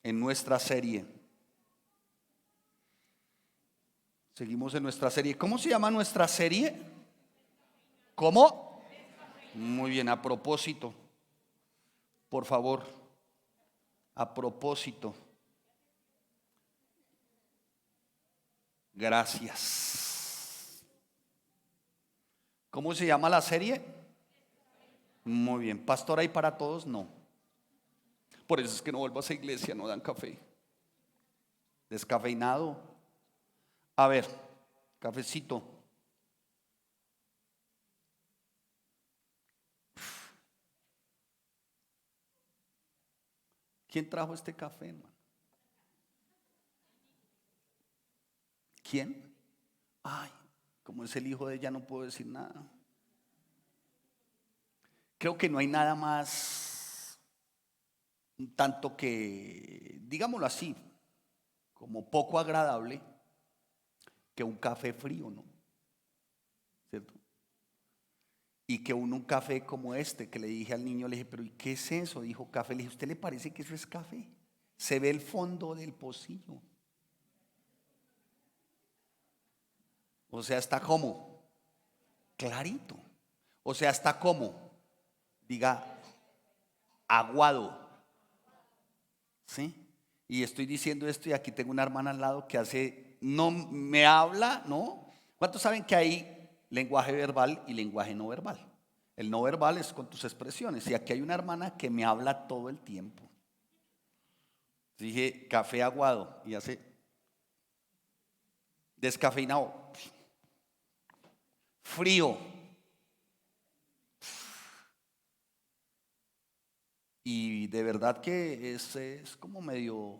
en nuestra serie. Seguimos en nuestra serie. ¿Cómo se llama nuestra serie? ¿Cómo? Muy bien, a propósito. Por favor, a propósito. Gracias. ¿Cómo se llama la serie? Muy bien. ¿Pastor hay para todos? No. Por eso es que no vuelvo a esa iglesia, no dan café. Descafeinado. A ver, cafecito. ¿Quién trajo este café, hermano? ¿Quién? Ay, como es el hijo de ella no puedo decir nada. Creo que no hay nada más, tanto que, digámoslo así, como poco agradable que un café frío, ¿no? ¿Cierto? Y que un café como este, que le dije al niño, le dije, pero ¿y qué es eso? Dijo café. Le dije, ¿usted le parece que eso es café? Se ve el fondo del pocillo. O sea, está como clarito. O sea, está como, diga, aguado. ¿Sí? Y estoy diciendo esto y aquí tengo una hermana al lado que no me habla, ¿no? ¿Cuántos saben que hay lenguaje verbal y lenguaje no verbal? El no verbal es con tus expresiones. Y aquí hay una hermana que me habla todo el tiempo. Dije, café aguado y hace descafeinado, frío. Y de verdad que es como medio,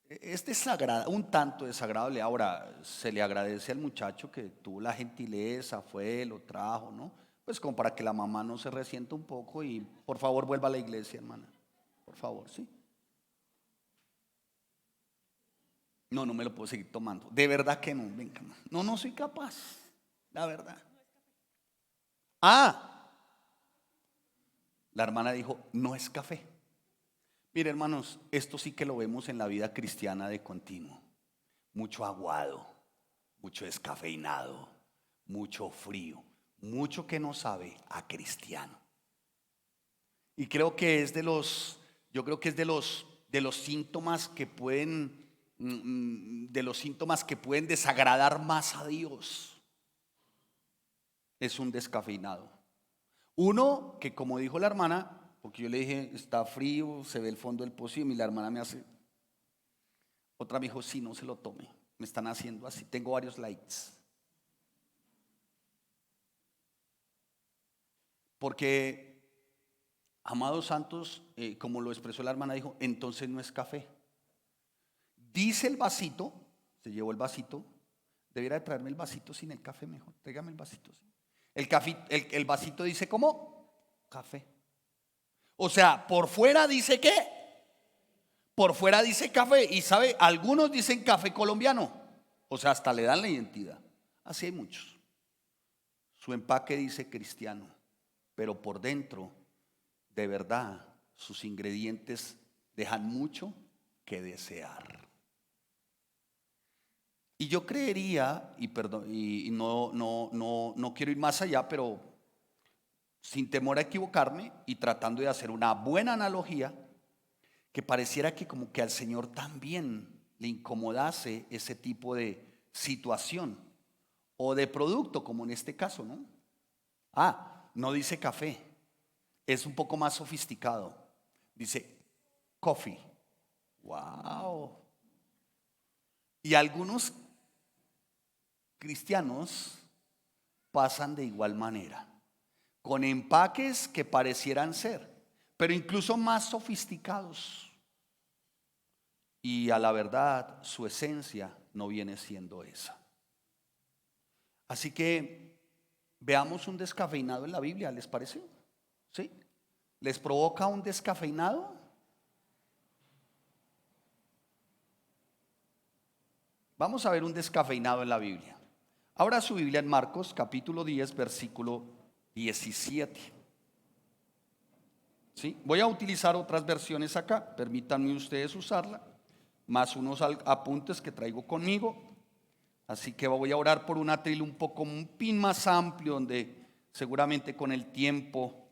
es desagradable, un tanto desagradable. Ahora, se le agradece al muchacho que tuvo la gentileza, fue, lo trajo, ¿no? Pues como para que la mamá no se resienta un poco y por favor vuelva a la iglesia, hermana. Por favor, ¿sí? No, no me lo puedo seguir tomando. De verdad que no, venga. No, no soy capaz, la verdad. Ah, la hermana dijo, no es café. Mire, hermanos, esto sí que lo vemos en la vida cristiana de continuo. Mucho aguado, mucho descafeinado, mucho frío, mucho que no sabe a cristiano. Y creo que es yo creo que es de los síntomas que pueden, de los síntomas que pueden desagradar más a Dios. Es un descafeinado. Uno que, como dijo la hermana, porque yo le dije, está frío, se ve el fondo del pocillo, y la hermana me hace. Otra me dijo, sí, no se lo tome. Me están haciendo así. Tengo varios likes. Porque, amados santos, como lo expresó la hermana, dijo, entonces no es café. Dice el vasito, se llevó el vasito. Debiera de traerme el vasito sin el café mejor. Tráigame el vasito. El vasito dice, ¿cómo? Café. O sea, por fuera dice ¿qué? Por fuera dice café. Y sabe, algunos dicen café colombiano. O sea, hasta le dan la identidad. Así hay muchos. Su empaque dice cristiano. Pero por dentro, de verdad, sus ingredientes dejan mucho que desear. Y yo creería, y perdón, y no quiero ir más allá, pero sin temor a equivocarme y tratando de hacer una buena analogía, que pareciera que como que al Señor también le incomodase ese tipo de situación o de producto, como en este caso, ¿no? No dice café, es un poco más sofisticado, dice coffee. Wow. Y algunos cristianos pasan de igual manera, con empaques que parecieran ser, pero incluso más sofisticados. Y a la verdad, su esencia no viene siendo esa. Así que veamos un descafeinado en la Biblia, ¿les parece? ¿Sí? ¿Les provoca un descafeinado? Vamos a ver un descafeinado en la Biblia. Abra su Biblia en Marcos capítulo 10, versículo 17. ¿sí? Voy a utilizar otras versiones acá, permítanme ustedes usarla, más unos apuntes que traigo conmigo. Así que voy a orar por un atril un pin más amplio, donde seguramente con el tiempo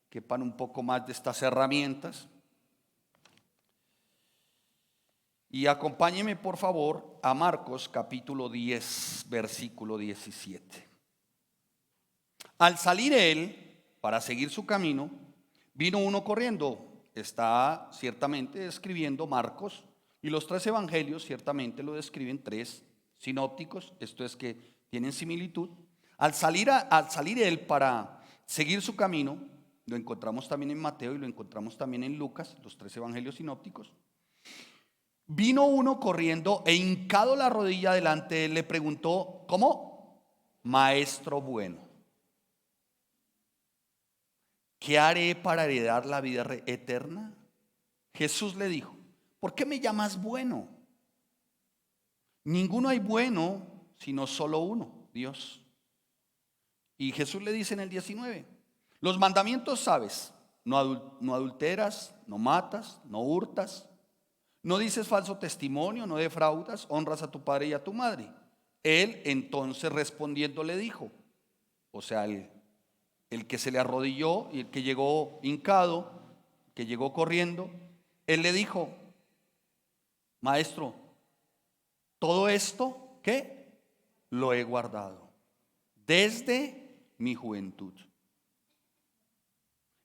quepan un poco más de estas herramientas. Y acompáñeme por favor a Marcos capítulo 10, versículo 17. Al salir él para seguir su camino, vino uno corriendo. Está ciertamente describiendo Marcos, y los 3 evangelios ciertamente lo describen, 3 sinópticos, esto es que tienen similitud. Al salir él para seguir su camino, lo encontramos también en Mateo y lo encontramos también en Lucas, los 3 evangelios sinópticos. Vino uno corriendo e hincado la rodilla delante de él, le preguntó, ¿cómo? Maestro bueno, ¿qué haré para heredar la vida eterna? Jesús le dijo, ¿por qué me llamas bueno? Ninguno hay bueno, sino solo uno, Dios. Y Jesús le dice en el 19, los mandamientos sabes, no adulteras, no matas, no hurtas, no dices falso testimonio, no defraudas, honras a tu padre y a tu madre. Él entonces respondiendo le dijo, o sea, el que se le arrodilló y el que llegó hincado, que llegó corriendo, él le dijo, maestro, todo esto, ¿qué? Lo he guardado desde mi juventud.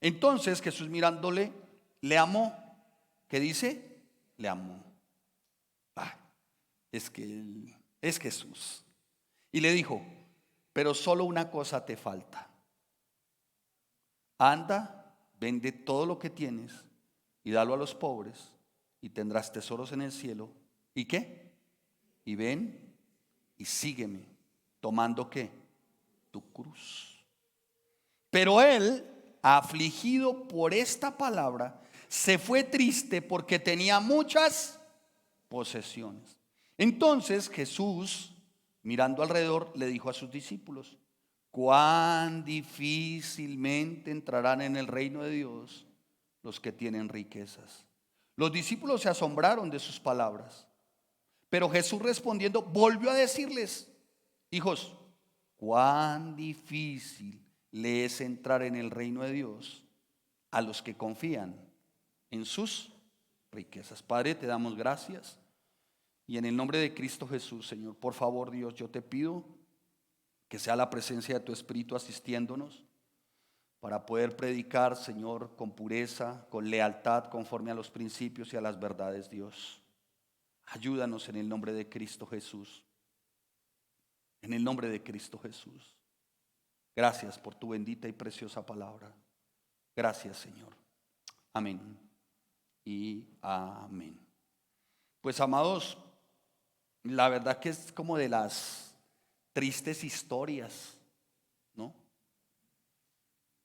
Entonces Jesús mirándole, le amó. ¿Qué dice? Le amó. Es que él es Jesús. Y le dijo, pero solo una cosa te falta. Anda, vende todo lo que tienes y dalo a los pobres y tendrás tesoros en el cielo. ¿Y qué? Y ven y sígueme, tomando ¿qué? Tu cruz. Pero él, afligido por esta palabra, se fue triste porque tenía muchas posesiones. Entonces Jesús, mirando alrededor, le dijo a sus discípulos, cuán difícilmente entrarán en el reino de Dios los que tienen riquezas. Los discípulos se asombraron de sus palabras. Pero Jesús respondiendo volvió a decirles, hijos, cuán difícil le es entrar en el reino de Dios a los que confían en sus riquezas. Padre, te damos gracias y en el nombre de Cristo Jesús, Señor, por favor, Dios, yo te pido que sea la presencia de tu Espíritu asistiéndonos para poder predicar, Señor, con pureza, con lealtad, conforme a los principios y a las verdades, Dios. Ayúdanos en el nombre de Cristo Jesús. En el nombre de Cristo Jesús. Gracias por tu bendita y preciosa palabra. Gracias, Señor. Amén y amén. Pues, amados, la verdad que es como de las tristes historias, ¿no?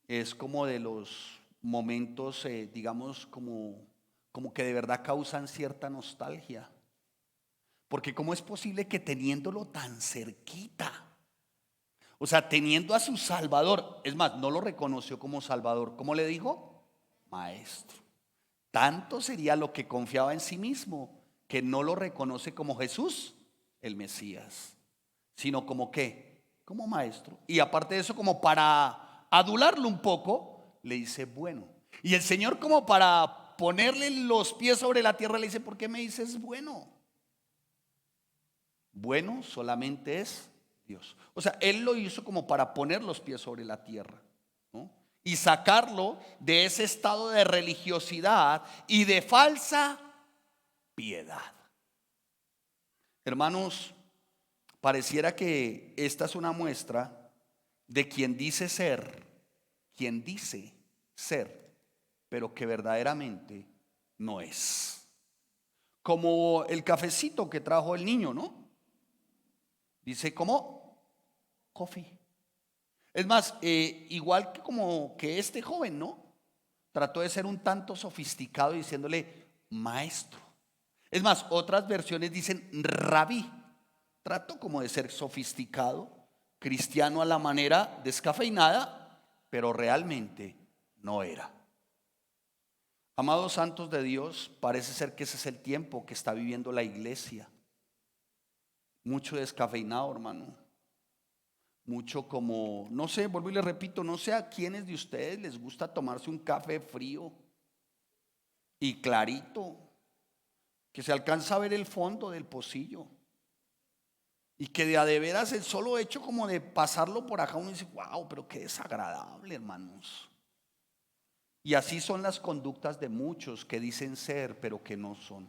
Es como de los momentos, digamos, como que de verdad causan cierta nostalgia. Porque ¿cómo es posible que teniéndolo tan cerquita, o sea, teniendo a su Salvador, es más, no lo reconoció como Salvador, ¿cómo le dijo? Maestro. Tanto sería lo que confiaba en sí mismo, que no lo reconoce como Jesús, el Mesías, sino como ¿qué? Como maestro. Y aparte de eso, como para adularlo un poco, le dice bueno. Y el Señor, como para ponerle los pies sobre la tierra, le dice, ¿por qué me dices bueno? Bueno solamente es Dios. O sea, Él lo hizo como para poner los pies sobre la tierra, ¿no? Y sacarlo de ese estado de religiosidad y de falsa piedad. Hermanos, pareciera que esta es una muestra de quien dice ser, pero que verdaderamente no es. Como el cafecito que trajo el niño, ¿no? Dice como coffee. Es más, igual que como que este joven, ¿no? Trató de ser un tanto sofisticado diciéndole maestro. Es más, otras versiones dicen rabí. Trató como de ser sofisticado, cristiano a la manera descafeinada, pero realmente no era. Amados santos de Dios, parece ser que ese es el tiempo que está viviendo la iglesia. Mucho descafeinado, hermano. Mucho como, no sé, vuelvo y le repito, no sé a quiénes de ustedes les gusta tomarse un café frío y clarito, que se alcanza a ver el fondo del pocillo. Y que de veras el solo hecho como de pasarlo por acá uno dice, wow, pero qué desagradable, hermanos. Y así son las conductas de muchos que dicen ser, pero que no son.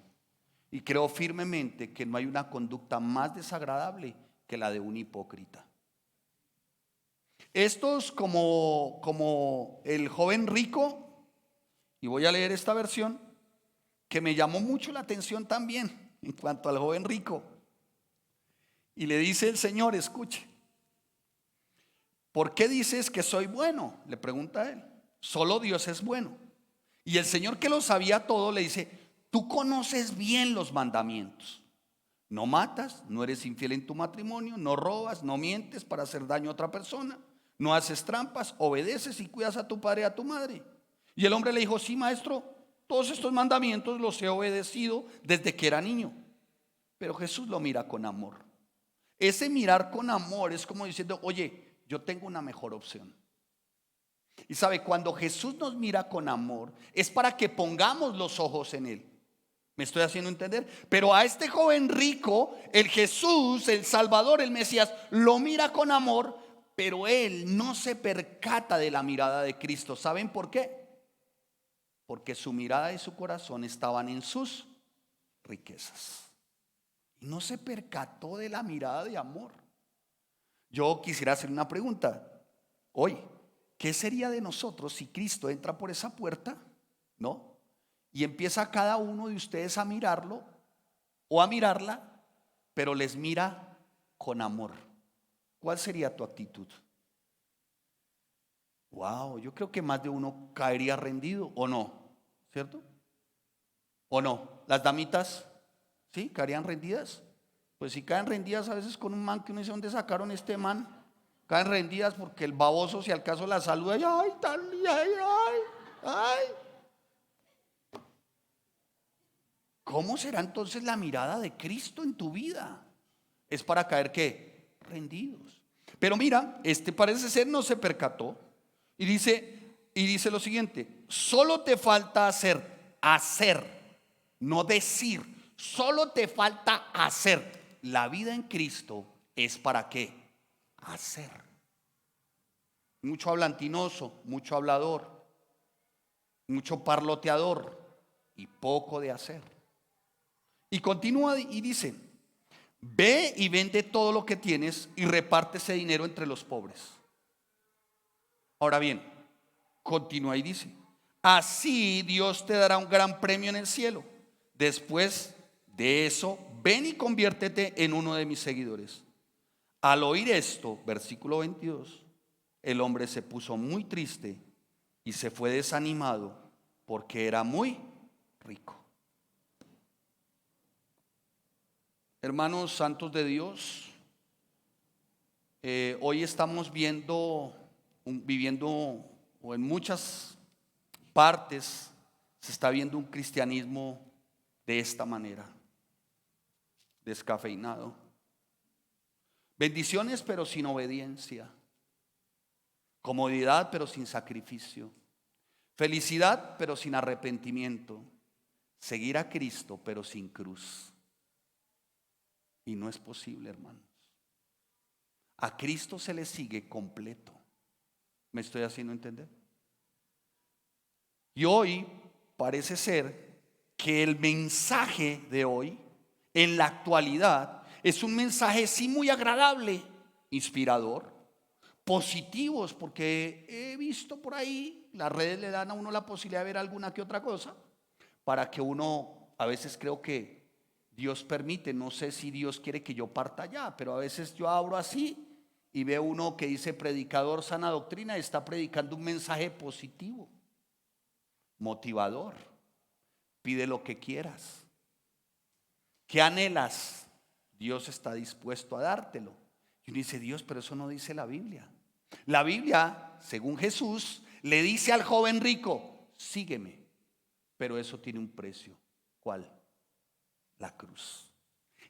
Y creo firmemente que no hay una conducta más desagradable que la de un hipócrita. Estos como el joven rico, y voy a leer esta versión, que me llamó mucho la atención también en cuanto al joven rico. Y le dice el Señor, escuche, ¿por qué dices que soy bueno? Le pregunta a él. Solo Dios es bueno. Y el Señor, que lo sabía todo, le dice, tú conoces bien los mandamientos. No matas, no eres infiel en tu matrimonio, no robas, no mientes para hacer daño a otra persona, no haces trampas, obedeces y cuidas a tu padre y a tu madre. Y el hombre le dijo, sí, maestro, todos estos mandamientos los he obedecido desde que era niño. Pero Jesús lo mira con amor. Ese mirar con amor es como diciendo, oye, yo tengo una mejor opción. Y sabe, cuando Jesús nos mira con amor, es para que pongamos los ojos en Él. ¿Me estoy haciendo entender? Pero a este joven rico, el Jesús, el Salvador, el Mesías, lo mira con amor, pero él no se percata de la mirada de Cristo. ¿Saben por qué? Porque su mirada y su corazón estaban en sus riquezas. Y no se percató de la mirada de amor. Yo quisiera hacer una pregunta. Hoy, ¿qué sería de nosotros si Cristo entra por esa puerta? ¿No? Y empieza cada uno de ustedes a mirarlo o a mirarla, pero les mira con amor. ¿Cuál sería tu actitud? Wow, yo creo que más de uno caería rendido, ¿o no? ¿Cierto? ¿O no? Las damitas, ¿sí? ¿Caerían rendidas? Pues si caen rendidas a veces con un man que uno dice, ¿dónde sacaron este man? Caen rendidas porque el baboso, si al caso la saluda, y ay, tal, y ay. ¿Cómo será entonces la mirada de Cristo en tu vida? Es para caer, ¿qué? Rendidos. Pero mira, este parece ser no se percató y dice lo siguiente: solo te falta hacer, no decir. Solo te falta hacer. La vida en Cristo es para qué? Hacer. Mucho hablantinoso, mucho hablador, mucho parloteador y poco de hacer. Y continúa y dice: ve y vende todo lo que tienes y reparte ese dinero entre los pobres. Ahora bien, continúa y dice: así Dios te dará un gran premio en el cielo. Después de eso, ven y conviértete en uno de mis seguidores. Al oír esto, versículo 22, el hombre se puso muy triste y se fue desanimado porque era muy rico. Hermanos santos de Dios, hoy estamos viviendo o en muchas partes se está viendo un cristianismo de esta manera, descafeinado. Bendiciones pero sin obediencia, comodidad pero sin sacrificio, felicidad pero sin arrepentimiento, seguir a Cristo pero sin cruz. Y no es posible, hermanos. A Cristo se le sigue completo. ¿Me estoy haciendo entender? Y hoy parece ser que el mensaje de hoy, en la actualidad, es un mensaje sí muy agradable, inspirador, positivos, porque he visto por ahí, las redes le dan a uno la posibilidad de ver alguna que otra cosa, para que uno, a veces creo que Dios permite, no sé si Dios quiere que yo parta allá, pero a veces yo abro así y veo uno que dice predicador sana doctrina y está predicando un mensaje positivo, motivador. Pide lo que quieras. ¿Qué anhelas? Dios está dispuesto a dártelo. Y uno dice: Dios, pero eso no dice la Biblia. La Biblia, según Jesús, le dice al joven rico: sígueme. pero eso tiene un precio. ¿Cuál? La cruz.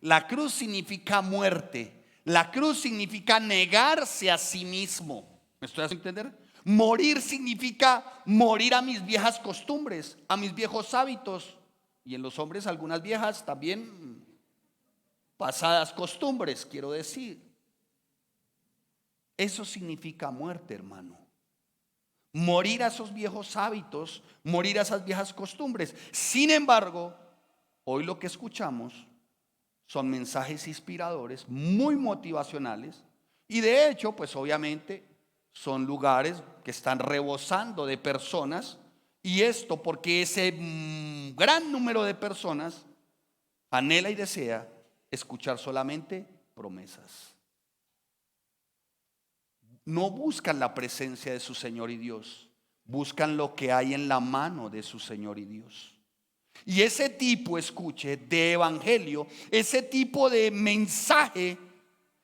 La cruz significa muerte. La cruz significa negarse a sí mismo. ¿Me estoy haciendo entender? Morir significa morir a mis viejas costumbres, a mis viejos hábitos. Y en los hombres algunas viejas también pasadas costumbres, quiero decir. Eso significa muerte, hermano. Morir a esos viejos hábitos, morir a esas viejas costumbres. Sin embargo, hoy lo que escuchamos son mensajes inspiradores, muy motivacionales, y de hecho, pues obviamente son lugares que están rebosando de personas, y esto porque ese gran número de personas anhela y desea escuchar solamente promesas. No buscan la presencia de su Señor y Dios, buscan lo que hay en la mano de su Señor y Dios. Y ese tipo, escuche, de evangelio, ese tipo de mensaje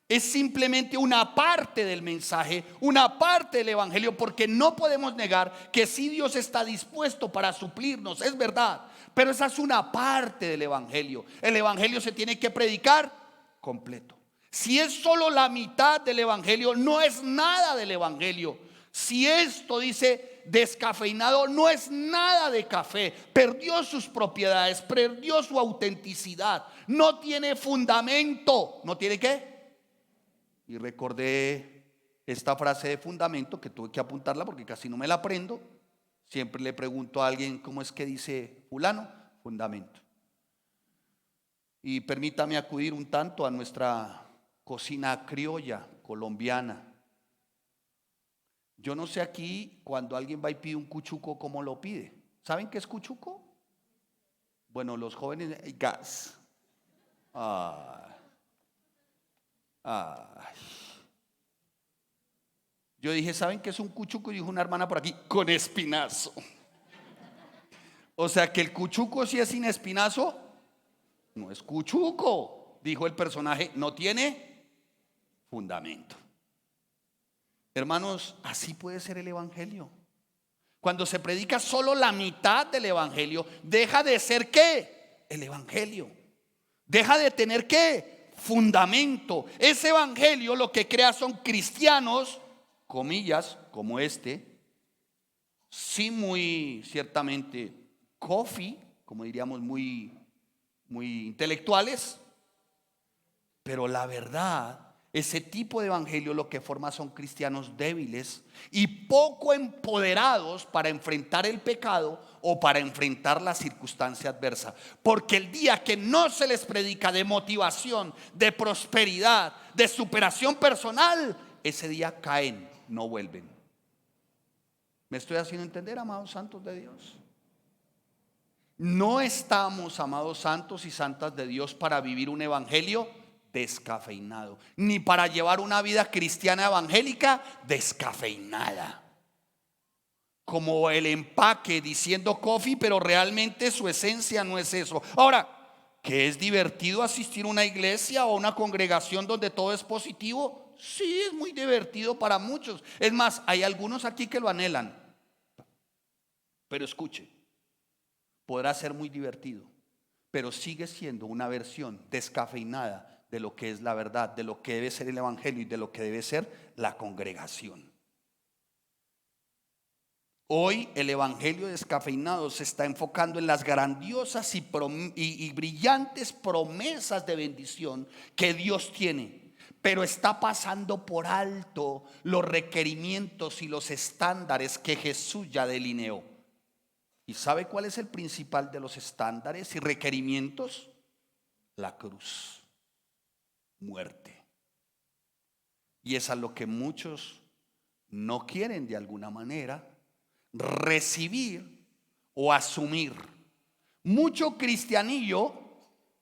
es simplemente una parte del mensaje, una parte del evangelio, porque no podemos negar que sí Dios está dispuesto para suplirnos, es verdad, pero esa es una parte del evangelio. El evangelio se tiene que predicar completo. Si es solo la mitad del evangelio, no es nada del evangelio. Si esto dice descafeinado, no es nada de café. Perdió sus propiedades, perdió su autenticidad, no tiene fundamento. ¿No tiene qué? Y recordé esta frase de fundamento que tuve que apuntarla porque casi no me la aprendo. Siempre le pregunto a alguien cómo es que dice fulano, fundamento. Y permítame acudir un tanto a nuestra cocina criolla colombiana. Yo no sé aquí cuando alguien va y pide un cuchuco, ¿cómo lo pide? ¿Saben qué es cuchuco? Bueno, los jóvenes, gas. Ay. Yo dije, ¿saben qué es un cuchuco? Y dijo una hermana por aquí, con espinazo. O sea que el cuchuco, si es sin espinazo, no es cuchuco. Dijo el personaje, no tiene fundamento. Hermanos, así puede ser el evangelio. Cuando se predica solo la mitad del evangelio, deja de ser ¿qué? El evangelio. Deja de tener ¿qué? Fundamento. Ese evangelio lo que crea son cristianos, comillas, como este, sí muy ciertamente coffee, como diríamos muy intelectuales, pero la verdad, ese tipo de evangelio lo que forma son cristianos débiles y poco empoderados para enfrentar el pecado o para enfrentar la circunstancia adversa. Porque el día que no se les predica de motivación, de prosperidad, de superación personal, ese día caen, no vuelven. ¿Me estoy haciendo entender, amados santos de Dios? No estamos, amados santos y santas de Dios, para vivir un evangelio descafeinado, ni para llevar una vida cristiana evangélica descafeinada, como el empaque diciendo coffee, pero realmente su esencia no es eso. Ahora, ¿que es divertido asistir a una iglesia o una congregación donde todo es positivo? Sí, es muy divertido para muchos. Es más, hay algunos aquí que lo anhelan. Pero escuche, podrá ser muy divertido, pero sigue siendo una versión descafeinada de lo que es la verdad, de lo que debe ser el evangelio y de lo que debe ser la congregación. Hoy el evangelio descafeinado se está enfocando en las grandiosas y brillantes promesas de bendición que Dios tiene, pero está pasando por alto los requerimientos y los estándares que Jesús ya delineó. ¿Y sabe cuál es el principal de los estándares y requerimientos? La cruz, muerte. Y es a lo que muchos no quieren de alguna manera recibir o asumir. Mucho cristianillo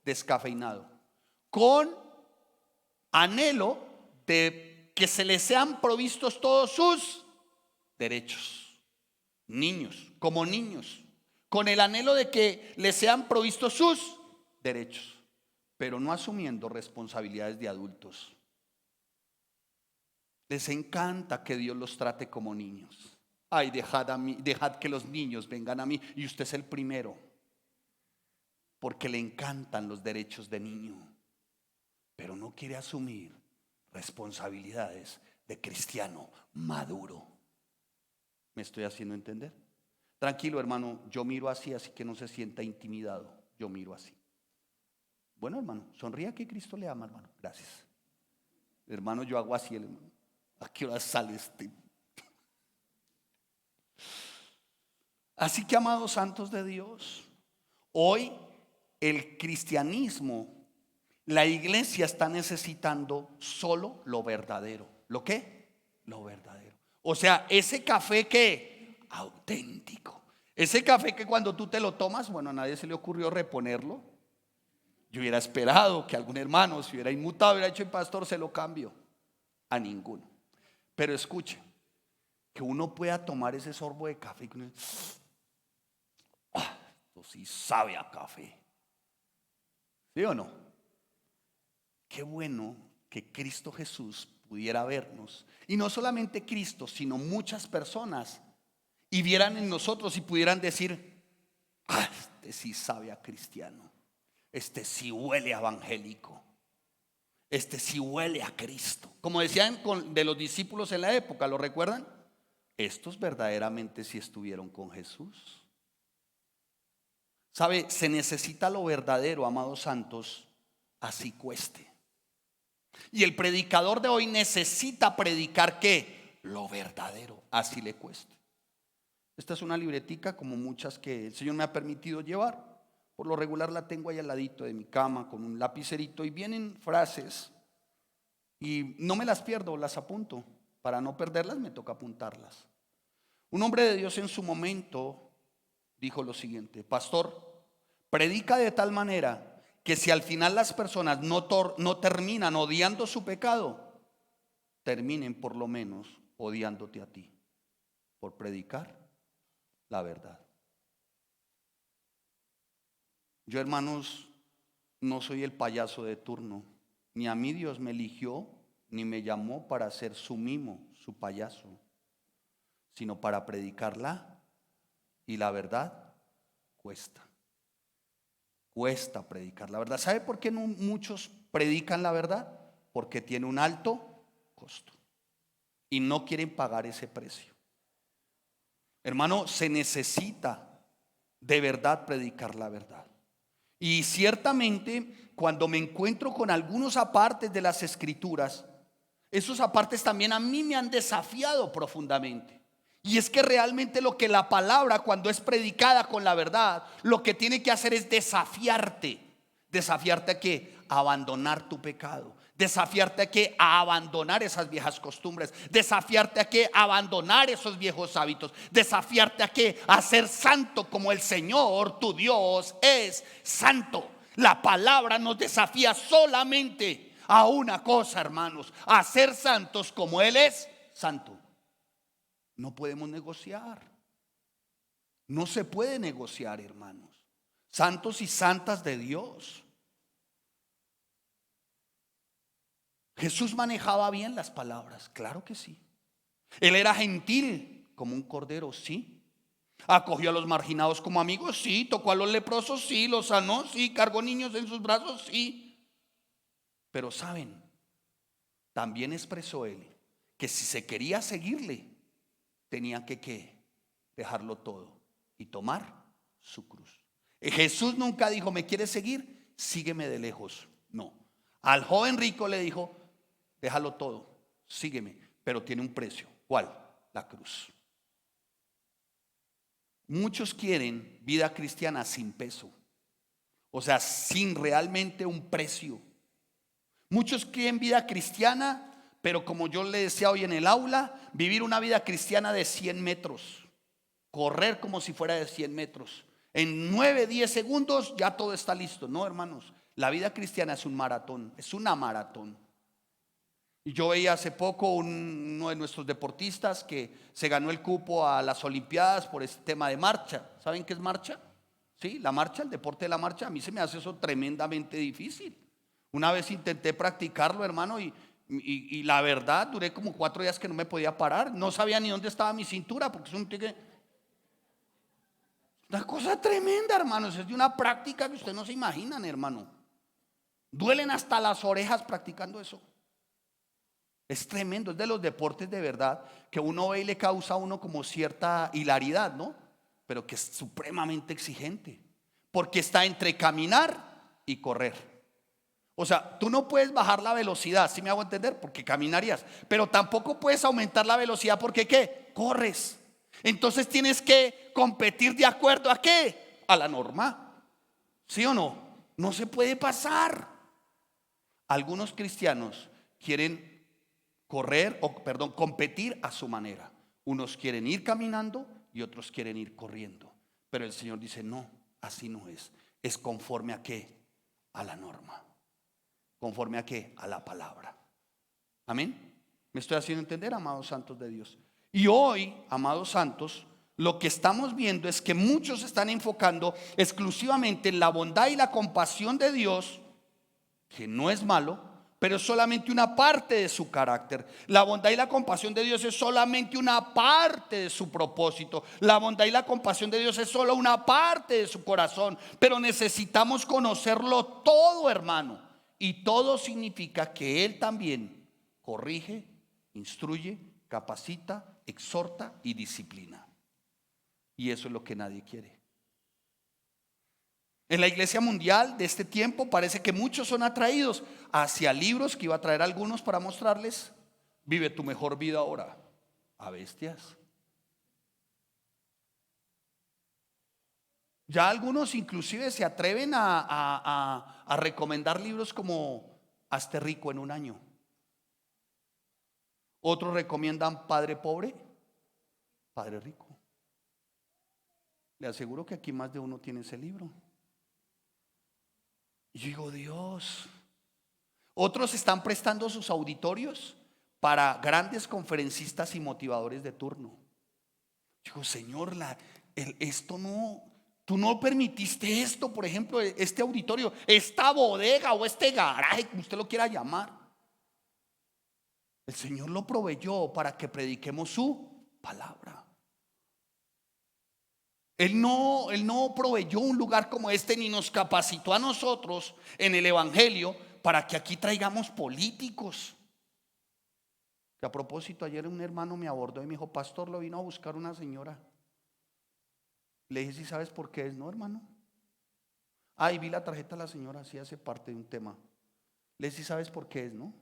descafeinado, con anhelo de que se les sean provistos todos sus derechos. Niños, como niños, con el anhelo de que les sean provistos sus derechos, pero no asumiendo responsabilidades de adultos. Les encanta que Dios los trate como niños. Ay, dejad que los niños vengan a mí. Y usted es el primero, porque le encantan los derechos de niño, pero no quiere asumir responsabilidades de cristiano maduro. ¿Me estoy haciendo entender? Tranquilo, hermano, yo miro así que no se sienta intimidado. Yo miro así. Bueno, hermano, sonría que Cristo le ama, hermano. Gracias. Hermano, yo hago así, hermano. ¿A qué hora sale este? Así que, amados santos de Dios, hoy el cristianismo, la iglesia está necesitando solo lo verdadero. ¿Lo qué? Lo verdadero. O sea, ese café que auténtico. Ese café que cuando tú te lo tomas, bueno, a nadie se le ocurrió reponerlo. Yo hubiera esperado que algún hermano se hubiera inmutado, hubiera dicho: el pastor, se lo cambio. A ninguno. Pero escuche, que uno pueda tomar ese sorbo de café y que uno, esto sí sabe a café. ¿Sí o no? Qué bueno que Cristo Jesús pudiera vernos. Y no solamente Cristo, sino muchas personas, y vieran en nosotros y pudieran decir: este sí sabe a cristiano, este sí huele a evangélico, este sí huele a Cristo. Como decían de los discípulos en la época, ¿lo recuerdan? Estos verdaderamente sí estuvieron con Jesús. ¿Sabe? Se necesita lo verdadero, amados santos, así cueste. Y el predicador de hoy necesita predicar ¿qué? Lo verdadero, así le cueste. Esta es una libretica como muchas que el Señor me ha permitido llevar. Por lo regular la tengo ahí al ladito de mi cama con un lapicerito, y vienen frases y no me las pierdo, las apunto. Para no perderlas me toca apuntarlas. Un hombre de Dios en su momento dijo lo siguiente: pastor, predica de tal manera que si al final las personas no terminan odiando su pecado, terminen por lo menos odiándote a ti, por predicar la verdad. Yo, hermanos, no soy el payaso de turno, ni a mí Dios me eligió ni me llamó para ser su mimo, su payaso, sino para predicarla. Y la verdad cuesta. Cuesta predicar la verdad. ¿Sabe por qué no muchos predican la verdad? Porque tiene un alto costo y no quieren pagar ese precio. Hermano, se necesita de verdad predicar la verdad. Y ciertamente cuando me encuentro con algunos apartes de las escrituras, esos apartes también a mí me han desafiado profundamente. Y es que realmente lo que la palabra, cuando es predicada con la verdad, lo que tiene que hacer es desafiarte. Desafiarte a que abandonar tu pecado. Desafiarte a que a abandonar esas viejas costumbres. Desafiarte a que abandonar esos viejos hábitos. Desafiarte a que a ser santo como el Señor tu Dios es santo. La palabra nos desafía solamente a una cosa, hermanos: a ser santos como Él es santo. No podemos negociar. No se puede negociar, hermanos. Santos y santas de Dios. Jesús manejaba bien las palabras, claro que sí. Él era gentil como un cordero, sí. Acogió a los marginados como amigos, sí. Tocó a los leprosos, sí. Los sanó, sí. Cargó niños en sus brazos, sí. Pero saben, también expresó él que si se quería seguirle, tenía que dejarlo todo y tomar su cruz. Jesús nunca dijo: ¿me quieres seguir? Sígueme de lejos. No. Al joven rico le dijo: déjalo todo, sígueme, pero tiene un precio. ¿Cuál? La cruz. Muchos quieren vida cristiana sin peso, o sea, sin realmente un precio. Muchos quieren vida cristiana, pero como yo le decía hoy en el aula, vivir una vida cristiana de 100 metros, correr como si fuera de 100 metros. En 9-10 segundos ya todo está listo. No, hermanos, la vida cristiana es un maratón, es una maratón. Y yo veía hace poco uno de nuestros deportistas que se ganó el cupo a las Olimpiadas por este tema de marcha. ¿Saben qué es marcha? Sí, la marcha, el deporte de la marcha. A mí se me hace eso tremendamente difícil. Una vez intenté practicarlo, hermano, y Y la verdad, duré como 4 días que no me podía parar. No sabía ni dónde estaba mi cintura, porque es una cosa tremenda, hermanos. Es de una práctica que ustedes no se imaginan, hermano. Duelen hasta las orejas practicando eso. Es tremendo, es de los deportes de verdad que uno ve y le causa a uno como cierta hilaridad, ¿no? Pero que es supremamente exigente, porque está entre caminar y correr. O sea, tú no puedes bajar la velocidad, ¿sí me hago entender? Porque caminarías, pero tampoco puedes aumentar la velocidad porque ¿qué? Corres. Entonces tienes que competir de acuerdo a ¿qué? A la norma. ¿Sí o no? No se puede pasar. Algunos cristianos quieren competir a su manera. Unos quieren ir caminando y otros quieren ir corriendo. Pero el Señor dice, no, así no es. Es conforme a ¿qué? A la norma. ¿Conforme a qué? A la palabra. Amén. ¿Me estoy haciendo entender, amados santos de Dios? Y hoy, amados santos, lo que estamos viendo es que muchos están enfocando exclusivamente en la bondad y la compasión de Dios, que no es malo, pero es solamente una parte de su carácter. La bondad y la compasión de Dios es solamente una parte de su propósito. La bondad y la compasión de Dios es solo una parte de su corazón. Pero necesitamos conocerlo todo, hermano. Y todo significa que Él también corrige, instruye, capacita, exhorta y disciplina. Y eso es lo que nadie quiere. En la iglesia mundial de este tiempo parece que muchos son atraídos hacia libros que iba a traer algunos para mostrarles. Vive tu mejor vida ahora. A bestias. Ya algunos inclusive se atreven a recomendar libros como Hazte rico en un año. Otros recomiendan Padre pobre, Padre rico. Le aseguro que aquí más de uno tiene ese libro. Y yo digo, Dios. Otros están prestando sus auditorios para grandes conferencistas y motivadores de turno. Digo, Señor, esto no, tú no permitiste esto, por ejemplo, este auditorio, esta bodega o este garaje, como usted lo quiera llamar. El Señor lo proveyó para que prediquemos su palabra. Él no proveyó un lugar como este ni nos capacitó a nosotros en el evangelio para que aquí traigamos políticos. Que a propósito, ayer un hermano me abordó y me dijo, pastor, lo vino a buscar una señora. Le dije, ¿sí sabes por qué es? No, hermano. Y vi la tarjeta de la señora, sí hace parte de un tema. Le dije, ¿sí sabes por qué es? No,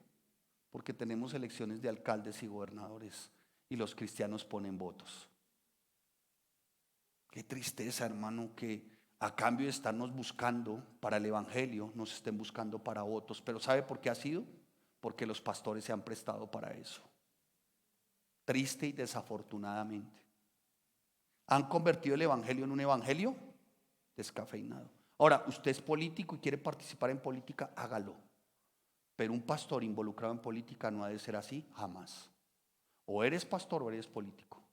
porque tenemos elecciones de alcaldes y gobernadores y los cristianos ponen votos. Qué tristeza, hermano, que a cambio de estarnos buscando para el evangelio, nos estén buscando para votos. Pero ¿sabe por qué ha sido? Porque los pastores se han prestado para eso. Triste y desafortunadamente. Han convertido el evangelio en un evangelio descafeinado. Ahora, usted es político y quiere participar en política, hágalo. Pero un pastor involucrado en política no ha de ser así, jamás. O eres pastor o eres político.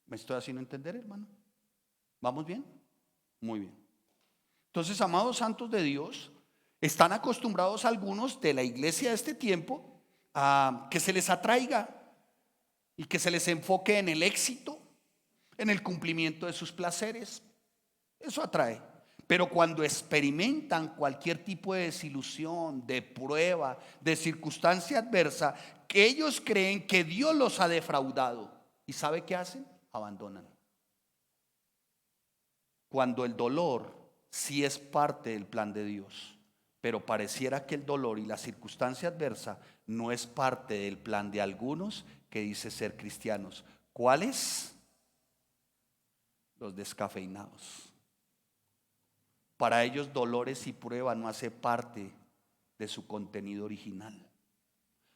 ¿Me estoy haciendo entender, hermano? ¿Vamos bien? Muy bien. Entonces, amados santos de Dios, están acostumbrados algunos de la iglesia de este tiempo a que se les atraiga y que se les enfoque en el éxito, en el cumplimiento de sus placeres. Eso atrae. Pero cuando experimentan cualquier tipo de desilusión, de prueba, de circunstancia adversa, que ellos creen que Dios los ha defraudado. ¿Y sabe qué hacen? Abandonan. Cuando el dolor sí es parte del plan de Dios, pero pareciera que el dolor y la circunstancia adversa no es parte del plan de algunos que dice ser cristianos. ¿Cuáles? Los descafeinados. Para ellos dolores y prueba no hace parte de su contenido original.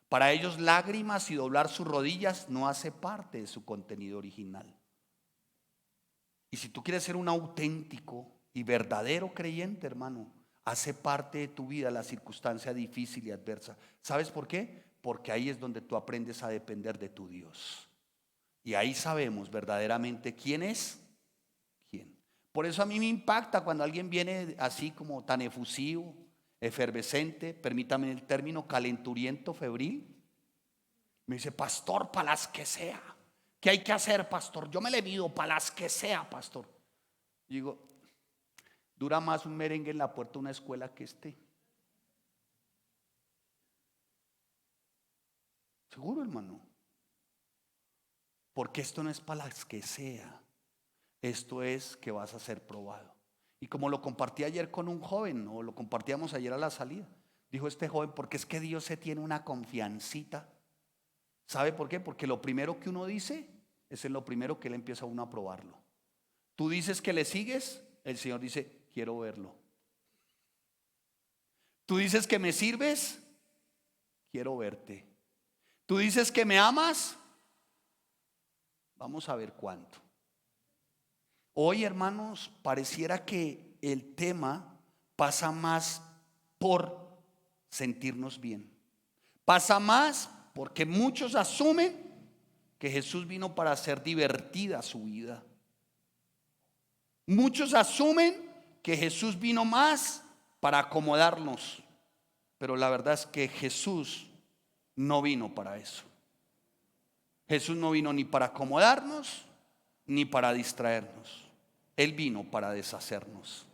Para ellos lágrimas y doblar sus rodillas no hace parte de su contenido original. Y si tú quieres ser un auténtico y verdadero creyente, hermano, hace parte de tu vida la circunstancia difícil y adversa. ¿Sabes por qué? Porque ahí es donde tú aprendes a depender de tu Dios. Y ahí sabemos verdaderamente quién es quién. Por eso a mí me impacta cuando alguien viene así como tan efusivo, efervescente, permítame el término, calenturiento, febril. Me dice, pastor, para las que sea. ¿Qué hay que hacer, pastor? Yo me le mido para las que sea, pastor. Y digo, dura más un merengue en la puerta de una escuela que este. Seguro, hermano. Porque esto no es para las que sea. Esto es que vas a ser probado. Y como lo compartí ayer con un joven, o lo compartíamos ayer a la salida, dijo este joven, porque es que Dios se tiene una confiancita. ¿Sabe por qué? Porque lo primero que uno dice es en lo primero que Él empieza a uno a probarlo. Tú dices que le sigues, el Señor dice, quiero verlo. Tú dices que me sirves, quiero verte. Tú dices que me amas, vamos a ver cuánto. Hoy, hermanos, pareciera que el tema pasa más por sentirnos bien. Pasa más porque muchos asumen que Jesús vino para hacer divertida su vida. Muchos asumen que Jesús vino más para acomodarnos, pero la verdad es que Jesús no vino para eso. Jesús no vino ni para acomodarnos ni para distraernos. Él vino para deshacernos.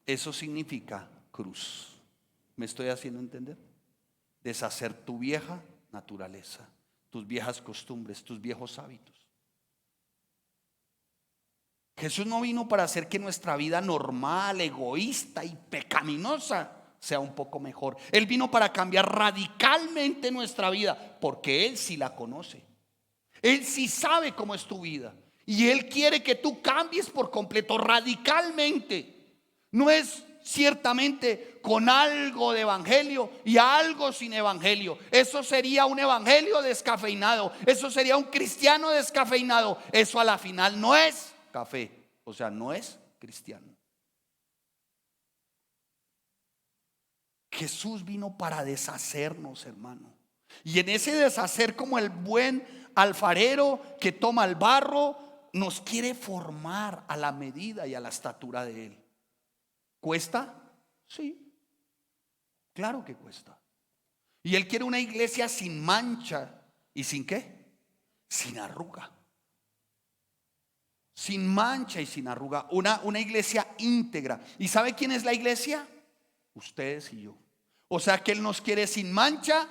Eso significa cruz. ¿Me estoy haciendo entender? Deshacer tu vieja naturaleza, tus viejas costumbres, tus viejos hábitos. Jesús no vino para hacer que nuestra vida normal, egoísta y pecaminosa sea un poco mejor. Él vino para cambiar radicalmente nuestra vida, porque Él sí la conoce. Él sí sabe cómo es tu vida. Y Él quiere que tú cambies por completo, radicalmente. No es ciertamente con algo de evangelio y algo sin evangelio. Eso sería un evangelio descafeinado. Eso sería un cristiano descafeinado. Eso a la final no es café, o sea, no es cristiano. Jesús vino para deshacernos, hermano. Y en ese deshacer, como el buen alfarero que toma el barro, nos quiere formar a la medida y a la estatura de Él. ¿Cuesta? Sí, claro que cuesta. Y Él quiere una iglesia sin mancha. ¿Y sin qué? Sin arruga. Sin mancha y sin arruga. Una iglesia íntegra. ¿Y sabe quién es la iglesia? Ustedes y yo. O sea que Él nos quiere sin mancha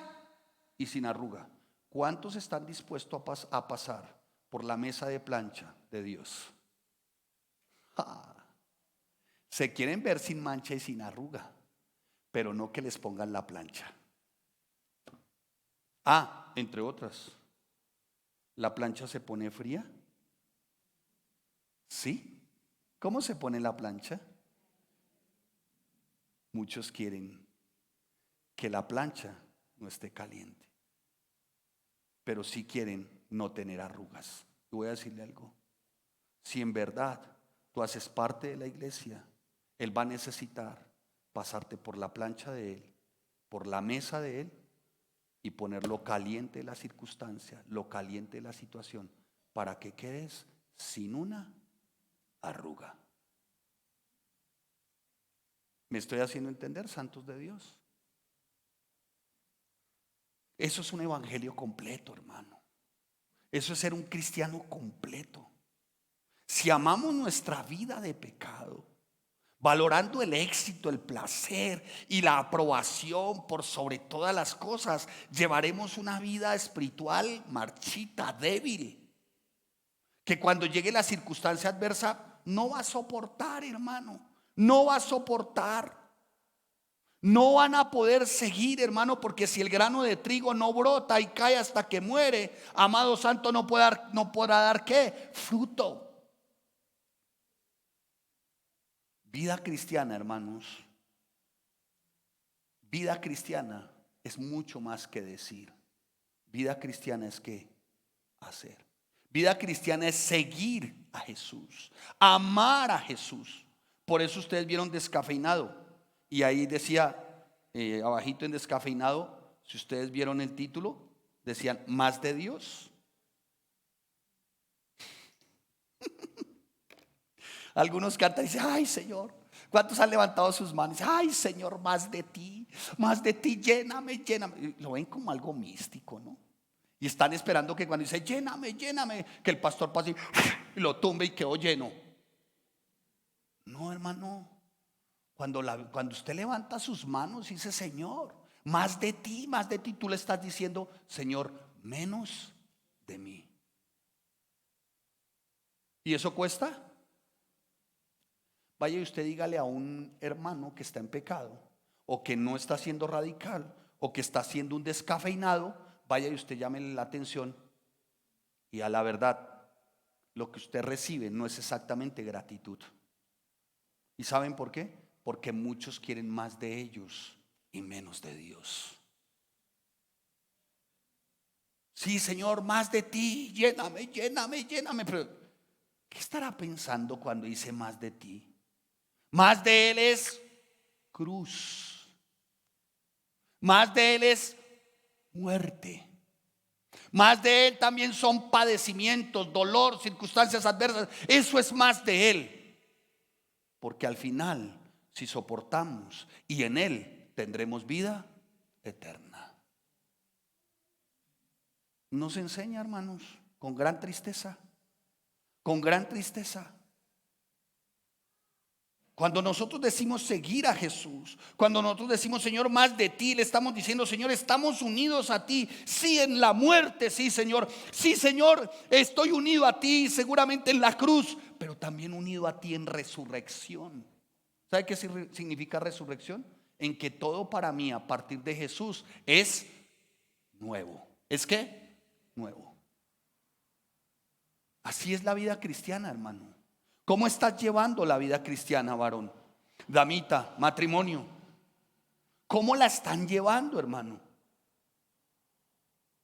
y sin arruga. ¿Cuántos están dispuestos a pasar por la mesa de plancha de Dios? Se quieren ver sin mancha y sin arruga, pero no que les pongan la plancha. Entre otras, ¿la plancha se pone fría? ¿Sí? ¿Cómo se pone la plancha? Muchos quieren que la plancha no esté caliente, pero sí quieren no tener arrugas. Y voy a decirle algo. Si en verdad tú haces parte de la iglesia, Él va a necesitar pasarte por la plancha de Él, por la mesa de Él, y poner lo caliente de la circunstancia, lo caliente de la situación, para que quedes sin una arruga. ¿Me estoy haciendo entender, santos de Dios? Eso es un evangelio completo, hermano. Eso es ser un cristiano completo. Si amamos nuestra vida de pecado, valorando el éxito, el placer y la aprobación por sobre todas las cosas, llevaremos una vida espiritual marchita, débil, que cuando llegue la circunstancia adversa no va a soportar, hermano. No va a soportar. No van a poder seguir, hermano, porque si el grano de trigo no brota y cae hasta que muere, amado santo, no podrá dar ¿qué? Fruto. Vida cristiana, hermanos, vida cristiana es mucho más que decir. Vida cristiana es ¿qué? Hacer. Vida cristiana es seguir a Jesús, amar a Jesús. Por eso ustedes vieron Descafeinado. Y ahí decía, abajito en Descafeinado, si ustedes vieron el título, decían, ¿más de Dios? Algunos cantan y dicen, ay Señor, ¿Cuántos han levantado sus manos? Ay, Señor, más de ti, lléname, lléname. Y lo ven como algo místico, ¿no? Y están esperando que cuando dice lléname, lléname, que el pastor pase y lo tumbe y quedó lleno. No, hermano. Cuando usted levanta sus manos y dice, Señor, más de ti, tú le estás diciendo, Señor, menos de mí. ¿Y eso cuesta? Vaya y usted dígale a un hermano que está en pecado, o que no está siendo radical, o que está siendo un descafeinado, vaya y usted llámele la atención, y a la verdad, lo que usted recibe no es exactamente gratitud. ¿Y saben por qué? Porque muchos quieren más de ellos y menos de Dios. Sí, Señor, más de ti, lléname, lléname, lléname. Pero, ¿qué estará pensando cuando dice más de ti? Más de Él es cruz. Más de Él es muerte. Más de Él también son padecimientos, dolor, circunstancias adversas. Eso es más de Él. Porque al final, si soportamos y en Él tendremos vida eterna. Nos enseña, hermanos, con gran tristeza. Con gran tristeza. Cuando nosotros decimos seguir a Jesús, cuando nosotros decimos, Señor, más de ti, le estamos diciendo, Señor, estamos unidos a ti. Sí, en la muerte, sí, Señor. Sí, Señor, estoy unido a ti, seguramente en la cruz, pero también unido a ti en resurrección. ¿Sabe qué significa resurrección? En que todo para mí a partir de Jesús es nuevo. ¿Es qué? Nuevo. Así es la vida cristiana, hermano. ¿Cómo estás llevando la vida cristiana, varón? Damita, matrimonio. ¿Cómo la están llevando, hermano?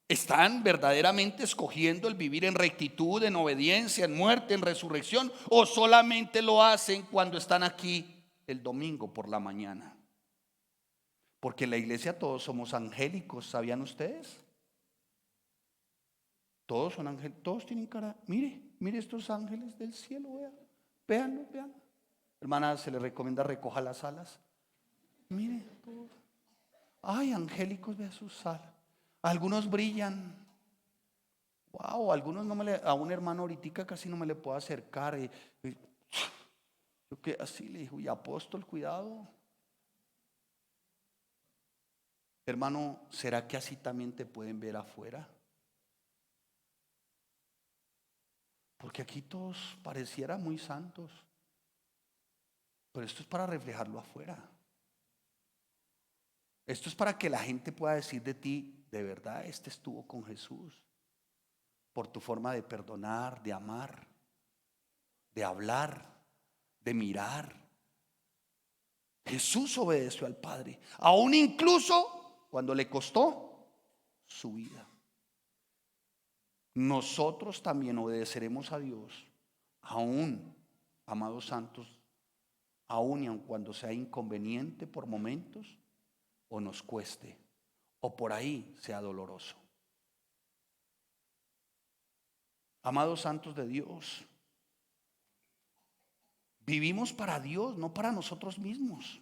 ¿Están verdaderamente escogiendo el vivir en rectitud, en obediencia, en muerte, en resurrección? ¿O solamente lo hacen cuando están aquí el domingo por la mañana? Porque en la iglesia todos somos angélicos, ¿sabían ustedes? Todos son ángeles, todos tienen cara. Mire estos ángeles del cielo, véanlo, véanlo. Hermana, se le recomienda recoja las alas. Mire, todos. Ay, angélicos, vea sus alas. Algunos brillan. Wow, algunos no a un hermano ahorita casi no me le puedo acercar. Yo que así le dijo, y apóstol, cuidado. Hermano, ¿será que así también te pueden ver afuera? Porque aquí todos parecieran muy santos, pero esto es para reflejarlo afuera. Esto es para que la gente pueda decir de ti, de verdad, este estuvo con Jesús. Por tu forma de perdonar, de amar, de hablar, de mirar. Jesús obedeció al Padre, aún incluso cuando le costó su vida. Nosotros también obedeceremos a Dios, aún, amados santos, aún y aun cuando sea inconveniente por momentos, o nos cueste, o por ahí sea doloroso. Amados santos de Dios, vivimos para Dios, no para nosotros mismos.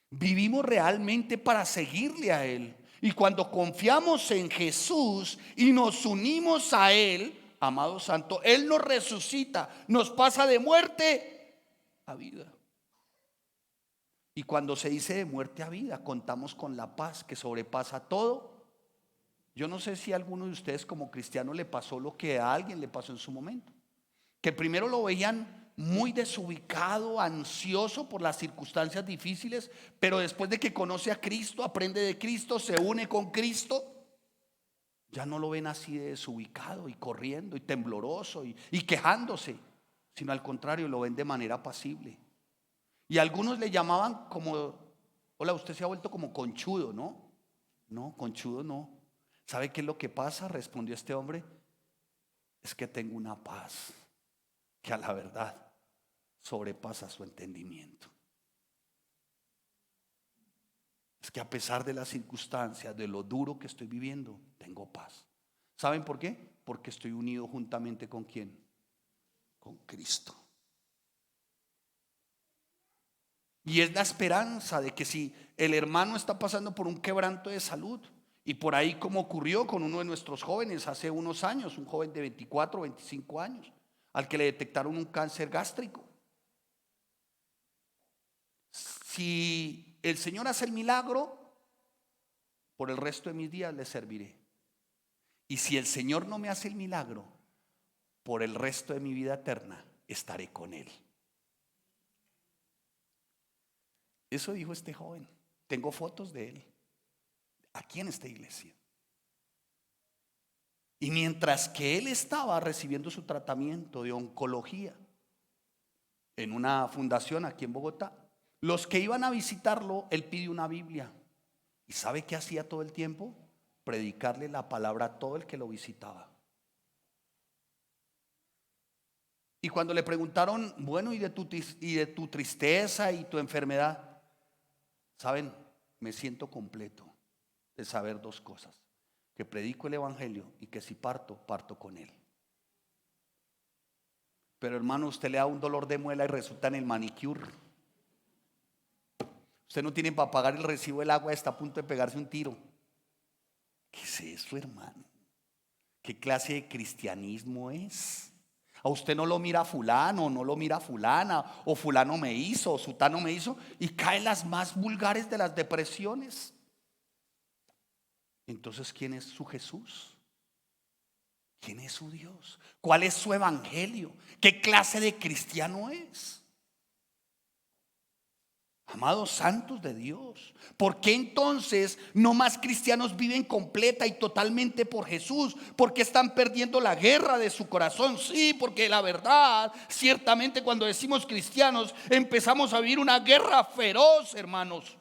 Vivimos realmente para seguirle a Él. Y cuando confiamos en Jesús y nos unimos a Él, amado santo, Él nos resucita, nos pasa de muerte a vida. Y cuando se dice de muerte a vida, contamos con la paz que sobrepasa todo. Yo no sé si a alguno de ustedes como cristiano le pasó lo que a alguien le pasó en su momento. Que primero lo veían muy desubicado, ansioso por las circunstancias difíciles, pero después de que conoce a Cristo, aprende de Cristo, se une con Cristo, ya no lo ven así de desubicado y corriendo y tembloroso y quejándose, sino al contrario, lo ven de manera apacible. Y algunos le llamaban como, hola, usted se ha vuelto como conchudo, ¿no? No, conchudo no. ¿Sabe qué es lo que pasa? Respondió este hombre, es que tengo una paz que a la verdad sobrepasa su entendimiento. Es que a pesar de las circunstancias, de lo duro que estoy viviendo, tengo paz. ¿Saben por qué? Porque estoy unido juntamente con ¿quién? Con Cristo. Y es la esperanza de que si el hermano está pasando por un quebranto de salud, y por ahí como ocurrió con uno de nuestros jóvenes hace unos años, un joven de 24 o 25 años, al que le detectaron un cáncer gástrico. Si el Señor hace el milagro, por el resto de mis días le serviré. Y si el Señor no me hace el milagro, por el resto de mi vida eterna estaré con Él. Eso dijo este joven. Tengo fotos de él aquí en esta iglesia. Y mientras que él estaba recibiendo su tratamiento de oncología en una fundación aquí en Bogotá, los que iban a visitarlo, él pidió una Biblia. ¿Y sabe qué hacía todo el tiempo? Predicarle la palabra a todo el que lo visitaba. Y cuando le preguntaron, bueno, ¿y de tu tristeza y tu enfermedad? ¿Saben? Me siento completo de saber dos cosas: que predico el evangelio y que si parto, parto con él. Pero hermano, usted le da un dolor de muela y resulta en el manicure. Usted no tiene para pagar el recibo del agua, está a punto de pegarse un tiro. ¿Qué es eso, hermano? ¿Qué clase de cristianismo es? A usted no lo mira fulano, no lo mira fulana, o fulano me hizo, o sutano me hizo, y caen las más vulgares de las depresiones. Entonces, ¿quién es su Jesús? ¿Quién es su Dios? ¿Cuál es su evangelio? ¿Qué clase de cristiano es? Amados santos de Dios, ¿por qué entonces no más cristianos viven completa y totalmente por Jesús? ¿Por qué están perdiendo la guerra de su corazón? Sí, porque la verdad, ciertamente cuando decimos cristianos, empezamos a vivir una guerra feroz, hermanos.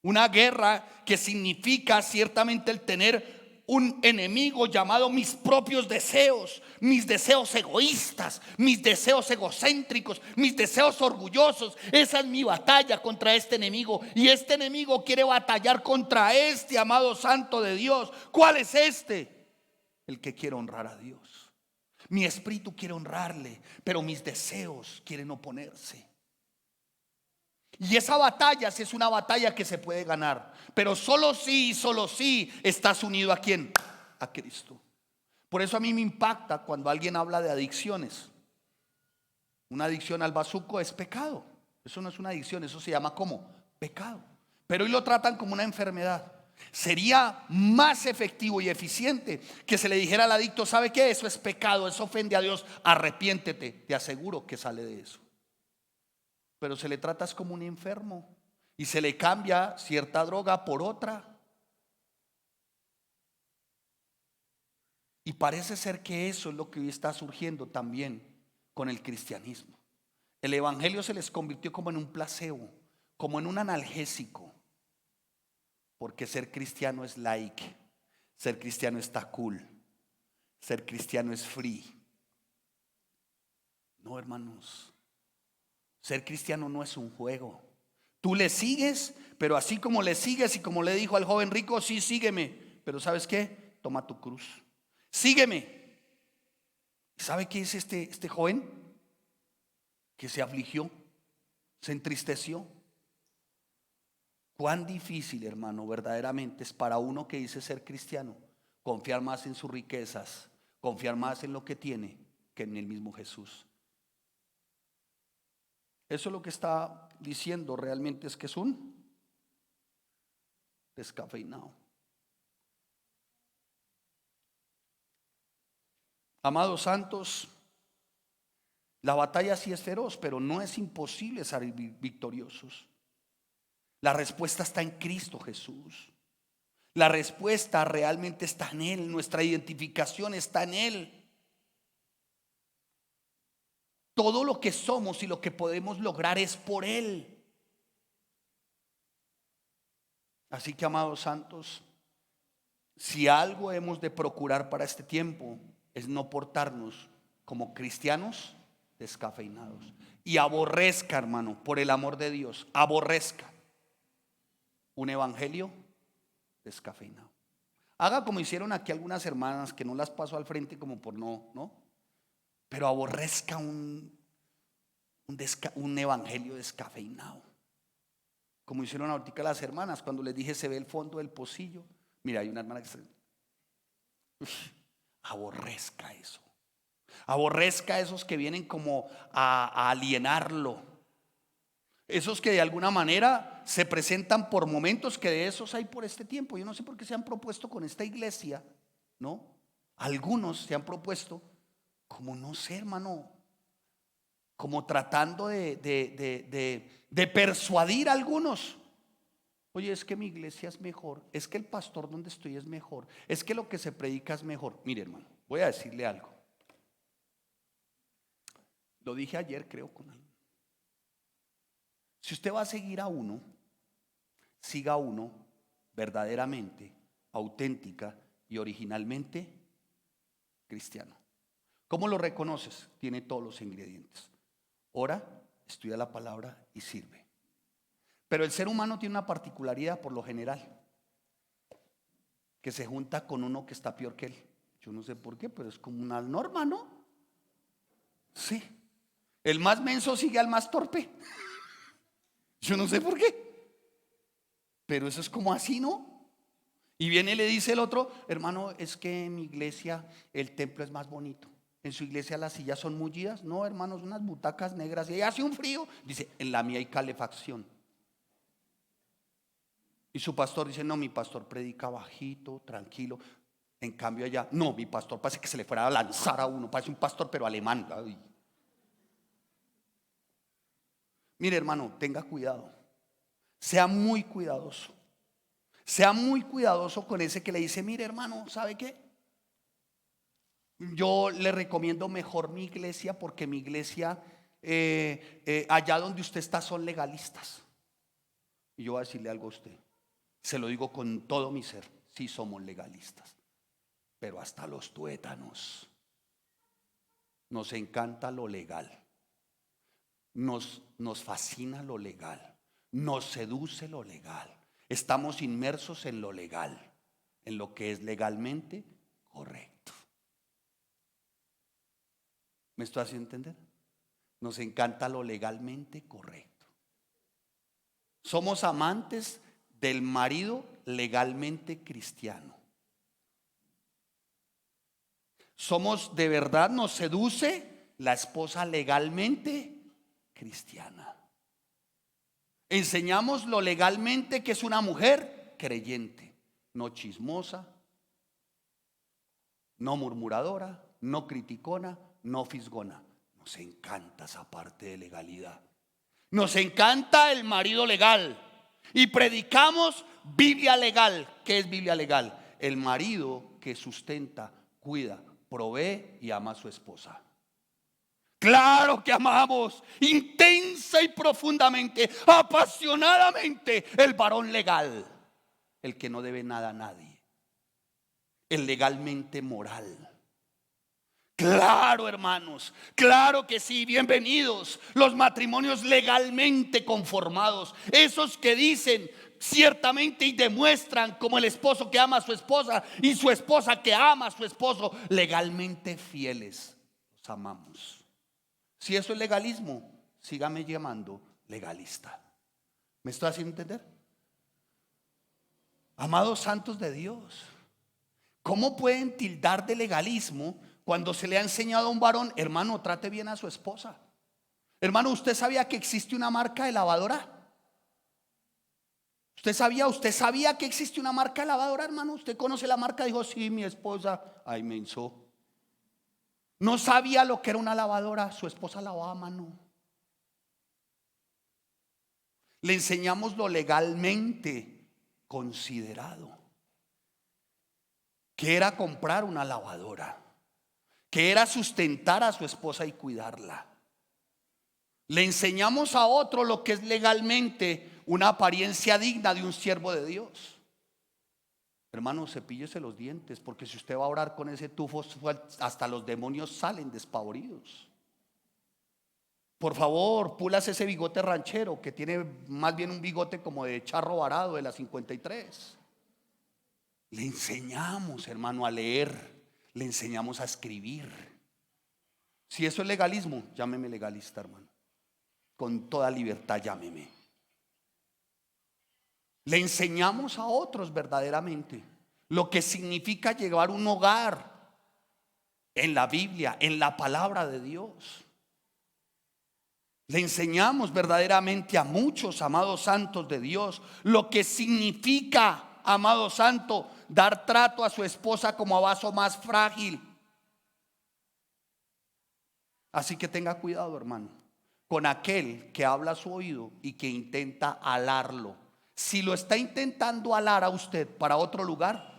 Una guerra que significa ciertamente el tener un enemigo llamado mis propios deseos, mis deseos egoístas, mis deseos egocéntricos, mis deseos orgullosos. Esa es mi batalla contra este enemigo. Y este enemigo quiere batallar contra este amado santo de Dios. ¿Cuál es este? El que quiere honrar a Dios. Mi espíritu quiere honrarle, pero mis deseos quieren oponerse. Y esa batalla sí es una batalla que se puede ganar, pero solo si estás unido ¿a quién? A Cristo. Por eso a mí me impacta cuando alguien habla de adicciones. Una adicción al bazuco es pecado. Eso no es una adicción, eso se llama ¿cómo? Pecado. Pero hoy lo tratan como una enfermedad. Sería más efectivo y eficiente que se le dijera al adicto: ¿sabe qué? Eso es pecado, eso ofende a Dios, arrepiéntete. Te aseguro que sale de eso. Pero se le trata como un enfermo y se le cambia cierta droga por otra. Y parece ser que eso es lo que hoy está surgiendo también con el cristianismo. El evangelio se les convirtió como en un placebo, como en un analgésico. Porque ser cristiano es like, ser cristiano está cool, ser cristiano es free. No, hermanos. Ser cristiano no es un juego. Tú le sigues, pero así como le sigues y como le dijo al joven rico: sí, sígueme, pero ¿sabes qué? Toma tu cruz, sígueme. ¿Sabe qué es este joven? Que se afligió, se entristeció. Cuán difícil, hermano, verdaderamente es para uno que dice ser cristiano confiar más en sus riquezas, confiar más en lo que tiene que en el mismo Jesús. Eso es lo que está diciendo realmente, es que es un descafeinado. Amados santos, la batalla sí es feroz, pero no es imposible salir victoriosos. La respuesta está en Cristo Jesús. La respuesta realmente está en Él. Nuestra identificación está en Él. Todo lo que somos y lo que podemos lograr es por Él. Así que, amados santos, si algo hemos de procurar para este tiempo es no portarnos como cristianos descafeinados. Y aborrezca, hermano, por el amor de Dios, aborrezca un evangelio descafeinado. Haga como hicieron aquí algunas hermanas, que no las paso al frente como por no, pero aborrezca un evangelio descafeinado. Como hicieron ahorita las hermanas, cuando les dije se ve el fondo del pocillo. Mira, hay una hermana que aborrezca eso. Aborrezca a esos que vienen como a alienarlo. Esos que de alguna manera se presentan por momentos, que de esos hay por este tiempo. Yo no sé por qué se han propuesto con esta iglesia, ¿no? Algunos se han propuesto como, no sé, hermano, como tratando de persuadir a algunos. Oye, es que mi iglesia es mejor, es que el pastor donde estoy es mejor, es que lo que se predica es mejor. Mire, hermano, voy a decirle algo. Lo dije ayer, creo, con algo. Si usted va a seguir a uno, siga a uno verdaderamente, auténtica y originalmente cristiano. ¿Cómo lo reconoces? Tiene todos los ingredientes. Ora, estudia la palabra y sirve. Pero el ser humano tiene una particularidad por lo general, que se junta con uno que está peor que él. Yo no sé por qué, pero es como una norma, ¿no? Sí. El más menso sigue al más torpe. Yo no sé por qué, pero eso es como así, ¿no? Y viene y le dice el otro: hermano, es que en mi iglesia el templo es más bonito. En su iglesia las sillas son mullidas. No, hermanos, unas butacas negras. Y ahí hace un frío. Dice, en la mía hay calefacción. Y su pastor dice, no, mi pastor predica bajito, tranquilo. En cambio allá, no, mi pastor parece que se le fuera a lanzar a uno. Parece un pastor pero alemán. Ay. Mire, hermano, tenga cuidado. Sea muy cuidadoso. Sea muy cuidadoso con ese que le dice, mire, hermano, ¿sabe qué? Yo le recomiendo mejor mi iglesia, porque mi iglesia, allá donde usted está, son legalistas. Y yo voy a decirle algo a usted. Se lo digo con todo mi ser. Sí somos legalistas. Pero hasta los tuétanos nos encanta lo legal. Nos fascina lo legal. Nos seduce lo legal. Estamos inmersos en lo legal, en lo que es legalmente correcto. ¿Me estoy haciendo entender? Nos encanta lo legalmente correcto. Somos amantes del marido legalmente cristiano. Somos, de verdad, nos seduce la esposa legalmente cristiana. Enseñamos lo legalmente que es una mujer creyente, no chismosa, no murmuradora, no criticona, no fisgona. Nos encanta esa parte de legalidad. Nos encanta el marido legal. Y predicamos Biblia legal. ¿Qué es Biblia legal? El marido que sustenta, cuida, provee y ama a su esposa. Claro que amamos intensa y profundamente, apasionadamente, el varón legal, el que no debe nada a nadie, el legalmente moral. Claro, hermanos, claro que sí, bienvenidos los matrimonios legalmente conformados, esos que dicen ciertamente y demuestran como el esposo que ama a su esposa y su esposa que ama a su esposo, legalmente fieles. Los amamos. Si eso es legalismo, sígame llamando legalista. ¿Me estoy haciendo entender? Amados santos de Dios, ¿cómo pueden tildar de legalismo cuando se le ha enseñado a un varón, hermano, trate bien a su esposa? Hermano, ¿usted sabía que existe una marca de lavadora? ¿Usted sabía que existe una marca de lavadora, hermano? ¿Usted conoce la marca? Dijo, sí, mi esposa. Ay, menso. No sabía lo que era una lavadora. Su esposa lavaba a mano. Le enseñamos lo legalmente considerado, que era comprar una lavadora, que era sustentar a su esposa y cuidarla. Le enseñamos a otro lo que es legalmente una apariencia digna de un siervo de Dios. Hermano, cepíllese los dientes, porque si usted va a orar con ese tufo, hasta los demonios salen despavoridos. Por favor, pulas ese bigote ranchero, que tiene más bien un bigote como de charro varado de la 53. Le enseñamos, hermano, a leer. Le enseñamos a escribir. Si eso es legalismo, llámeme legalista, hermano. con toda libertad llámeme. Le enseñamos a otros verdaderamente lo que significa llevar un hogar en la Biblia, en la palabra de Dios. Le enseñamos verdaderamente a muchos, amados santos de Dios, lo que significa, amado santo, dar trato a su esposa como a vaso más frágil. Así que tenga cuidado, hermano, con aquel que habla a su oído y que intenta alarlo. Si lo está intentando alar a usted para otro lugar,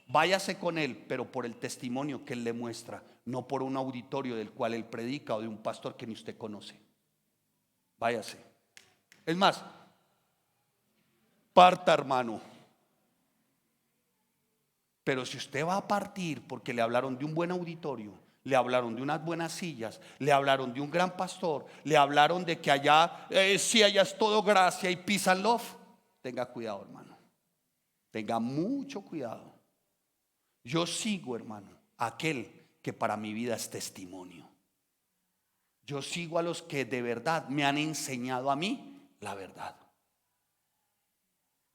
váyase con él, pero por el testimonio que él le muestra, no por un auditorio del cual él predica o de un pastor que ni usted conoce. Váyase. Es más, parta, hermano. Pero si usted va a partir porque le hablaron de un buen auditorio, le hablaron de unas buenas sillas, le hablaron de un gran pastor, le hablaron de que allá, sí, allá es todo gracia y peace and love, tenga cuidado, hermano. Tenga mucho cuidado. Yo sigo, hermano, aquel que para mi vida es testimonio. Yo sigo a los que de verdad me han enseñado a mí la verdad.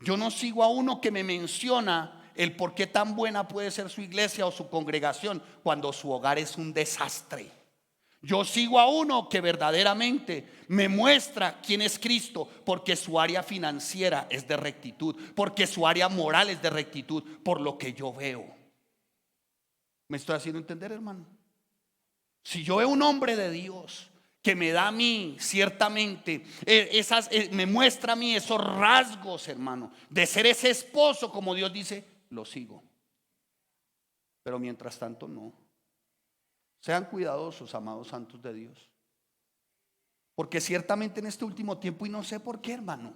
Yo no sigo a uno que me menciona el por qué tan buena puede ser su iglesia o su congregación cuando su hogar es un desastre. Yo sigo a uno que verdaderamente me muestra quién es Cristo, porque su área financiera es de rectitud, porque su área moral es de rectitud, por lo que yo veo. ¿Me estoy haciendo entender, hermano? Si yo veo un hombre de Dios que me da a mí ciertamente me muestra a mí esos rasgos, hermano, de ser ese esposo como Dios dice, lo sigo. Pero mientras tanto no. Sean cuidadosos, amados santos de Dios, porque ciertamente en este último tiempo, y no sé por qué, hermano,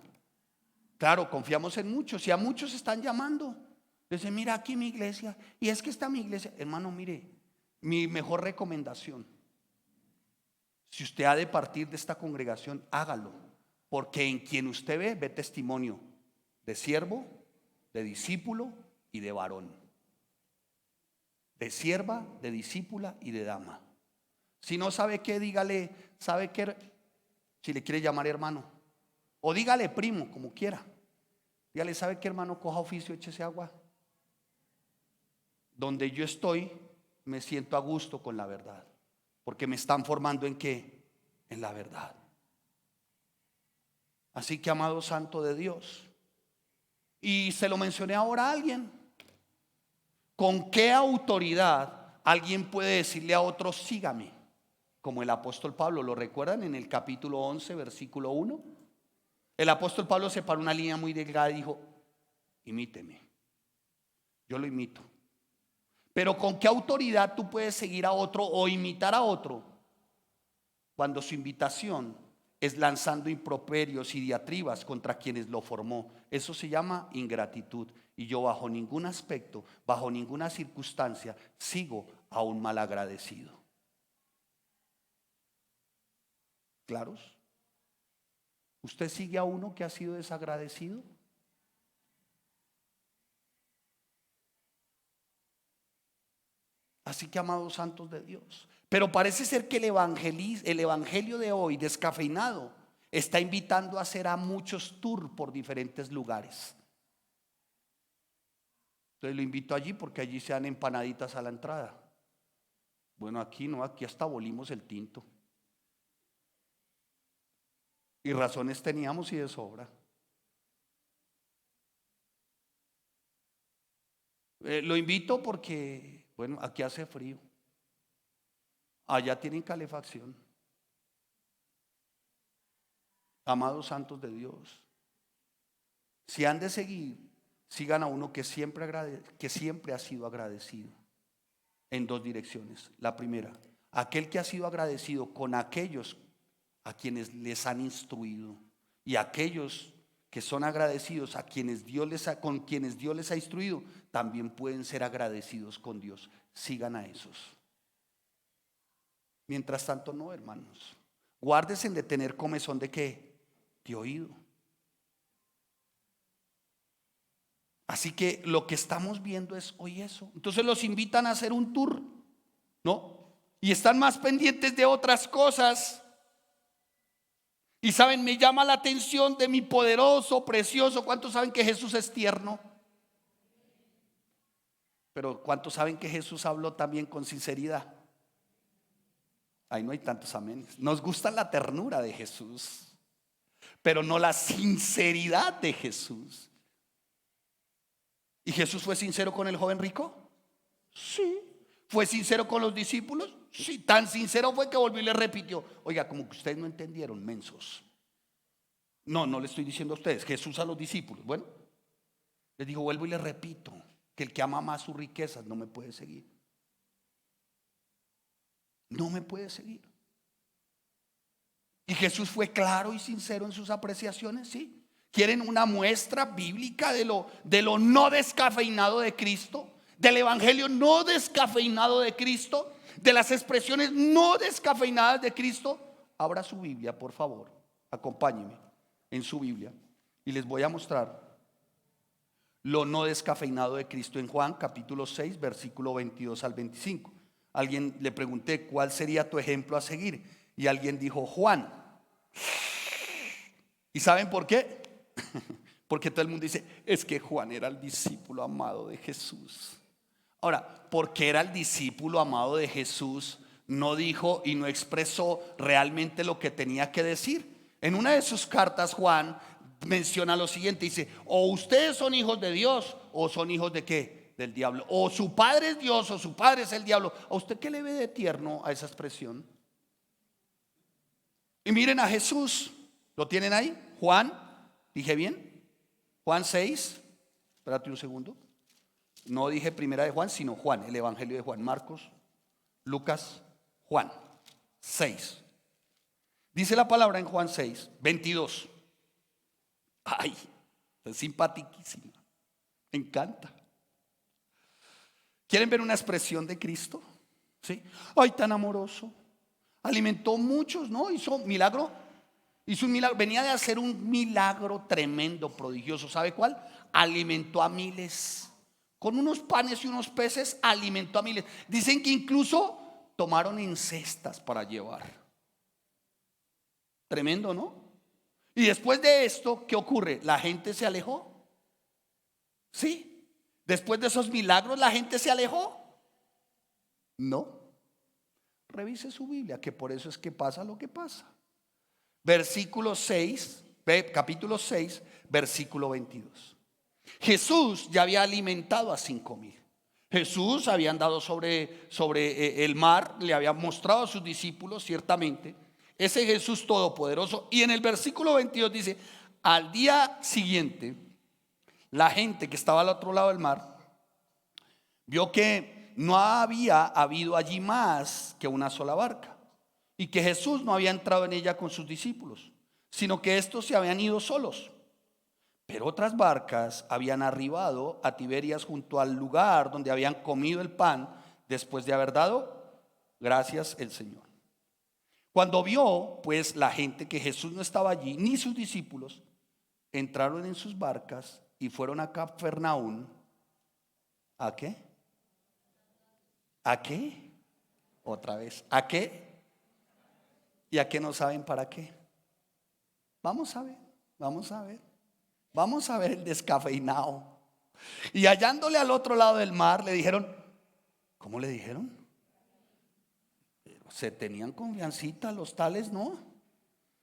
claro, confiamos en muchos y a muchos están llamando. Dicen, mira aquí mi iglesia, y es que está mi iglesia. Hermano, mire, mi mejor recomendación: si usted ha de partir de esta congregación, hágalo, porque en quien usted ve testimonio de siervo, de discípulo y de varón, de sierva, de discípula y de dama. Si no sabe qué, dígale, ¿sabe qué? Si le quiere llamar hermano, o dígale primo, como quiera. Dígale, ¿sabe qué, hermano? Coja oficio, échese agua. Donde yo estoy, me siento a gusto con la verdad, porque me están formando ¿en qué? En la verdad. Así que, amado santo de Dios, y se lo mencioné ahora a alguien, ¿con qué autoridad alguien puede decirle a otro sígame? Como el apóstol Pablo, ¿lo recuerdan en el capítulo 11, versículo 1? El apóstol Pablo se paró una línea muy delgada y dijo, imíteme. Yo lo imito. Pero ¿con qué autoridad tú puedes seguir a otro o imitar a otro cuando su invitación es lanzando improperios y diatribas contra quienes lo formó? Eso se llama ingratitud. Y yo bajo ningún aspecto, bajo ninguna circunstancia, sigo a un malagradecido. ¿Claros? ¿Usted sigue a uno que ha sido desagradecido? Así que, amados santos de Dios, pero parece ser que el evangelio de hoy descafeinado está invitando a hacer a muchos tours por diferentes lugares. Entonces lo invito allí porque allí se dan empanaditas a la entrada. Bueno, aquí no, aquí hasta abolimos el tinto. Y razones teníamos y de sobra. Lo invito porque, bueno, aquí hace frío. Allá tienen calefacción. Amados santos de Dios, si han de seguir, sigan a uno que siempre ha sido agradecido en dos direcciones. La primera, aquel que ha sido agradecido con aquellos a quienes les han instruido, y aquellos que son agradecidos con quienes Dios les ha instruido, también pueden ser agradecidos con Dios. Sigan a esos. Mientras tanto no, hermanos. Guárdese de tener comezón de qué, de oído. Así que lo que estamos viendo es hoy eso. Entonces los invitan a hacer un tour, ¿no? Y están más pendientes de otras cosas. Y saben, me llama la atención de mi poderoso, precioso. ¿Cuántos saben que Jesús es tierno? Pero ¿cuántos saben que Jesús habló también con sinceridad? Ahí no hay tantos amenes. Nos gusta la ternura de Jesús, pero no la sinceridad de Jesús. ¿Y Jesús fue sincero con el joven rico? Sí. ¿Fue sincero con los discípulos? Sí. Tan sincero fue que volvió y le repitió: oiga, como que ustedes no entendieron, mensos. No le estoy diciendo a ustedes, Jesús a los discípulos. Bueno, les dijo: vuelvo y les repito, que el que ama más sus riquezas no me puede seguir. No me puede seguir. ¿Y Jesús fue claro y sincero en sus apreciaciones? Sí. ¿Quieren una muestra bíblica de lo no descafeinado de Cristo? Del evangelio no descafeinado de Cristo, de las expresiones no descafeinadas de Cristo. Abra su Biblia, por favor. Acompáñeme en su Biblia y les voy a mostrar lo no descafeinado de Cristo en Juan capítulo 6, versículo 22 al 25. Alguien le pregunté: ¿cuál sería tu ejemplo a seguir? Y alguien dijo: Juan. ¿Y saben por qué? Porque todo el mundo dice: es que Juan era el discípulo amado de Jesús. Ahora, porque era el discípulo amado de Jesús, no dijo y no expresó realmente lo que tenía que decir. En una de sus cartas, Juan menciona lo siguiente: dice: o ustedes son hijos de Dios, o son hijos de ¿qué? Del diablo. O su padre es Dios, o su padre es el diablo. ¿A usted qué le ve de tierno a esa expresión? Y miren a Jesús. ¿Lo tienen ahí? Juan, ¿dije bien? Juan 6. Espérate un segundo. No dije primera de Juan, sino Juan, el evangelio de Juan. Marcos, Lucas, Juan 6. Dice la palabra en Juan 6, 22. Ay, es simpaticísima. Me encanta. ¿Quieren ver una expresión de Cristo? ¿Sí? Ay, tan amoroso. Alimentó muchos, ¿no? Hizo un milagro. Venía de hacer un milagro tremendo, prodigioso. ¿Sabe cuál? Alimentó a miles. Con unos panes y unos peces alimentó a miles. Dicen que incluso tomaron en cestas para llevar. Tremendo, ¿no? Y después de esto, ¿qué ocurre? La gente se alejó. ¿Sí? Después de esos milagros, la gente se alejó. No. Revise su Biblia, que por eso es que pasa lo que pasa. Versículo 6, capítulo 6, versículo 22. Jesús ya había alimentado a 5,000. Jesús había andado sobre el mar, le había mostrado a sus discípulos, ciertamente, ese Jesús todopoderoso. Y en el versículo 22 dice: al día siguiente, la gente que estaba al otro lado del mar vio que no había habido allí más que una sola barca, y que Jesús no había entrado en ella con sus discípulos, sino que estos se habían ido solos. Pero otras barcas habían arribado a Tiberias, junto al lugar donde habían comido el pan después de haber dado gracias el Señor. Cuando vio pues la gente que Jesús no estaba allí, ni sus discípulos, entraron en sus barcas y fueron a Capernaum. ¿A qué? ¿A qué? Otra vez. ¿A qué? ¿Y a qué no saben para qué? Vamos a ver, vamos a ver. Vamos a ver el descafeinado. Y hallándole al otro lado del mar, le dijeron, ¿cómo le dijeron? Pero se tenían confiancita los tales, ¿no?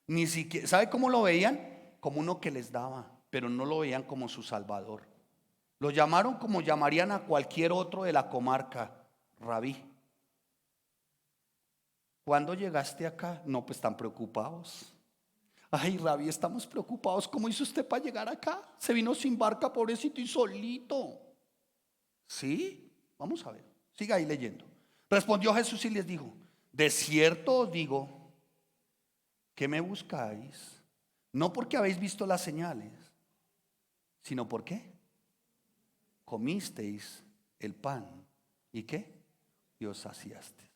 Ni siquiera, ¿sabe cómo lo veían? Como uno que les daba, pero no lo veían como su salvador. Lo llamaron como llamarían a cualquier otro de la comarca: Rabí. ¿Cuándo llegaste acá? No, pues están preocupados. Ay, Rabí, estamos preocupados. ¿Cómo hizo usted para llegar acá? Se vino sin barca, pobrecito, y solito. ¿Sí? Vamos a ver. Siga ahí leyendo. Respondió Jesús y les dijo: de cierto os digo que me buscáis, no porque habéis visto las señales, sino porque comisteis el pan. ¿Y qué? Y os saciaste.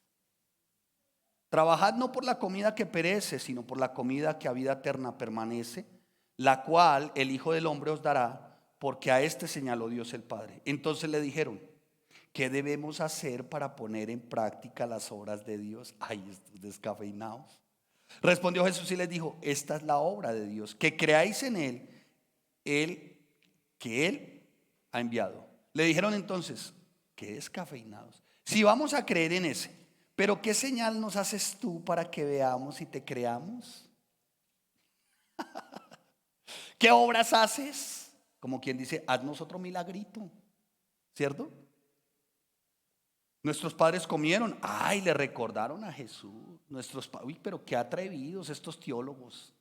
Trabajad no por la comida que perece, sino por la comida que a vida eterna permanece, la cual el Hijo del Hombre os dará, porque a este señaló Dios el Padre. Entonces le dijeron: ¿qué debemos hacer para poner en práctica las obras de Dios? Ay, estos descafeinados. Respondió Jesús y les dijo: esta es la obra de Dios, que creáis en Él que Él ha enviado. Le dijeron entonces: ¿qué descafeinados? Si vamos a creer en ese, pero ¿qué señal nos haces tú para que veamos y te creamos? ¿Qué obras haces? Como quien dice: haznos otro milagrito, ¿cierto? Nuestros padres comieron. Ay, le recordaron a Jesús. Uy, pero qué atrevidos estos teólogos.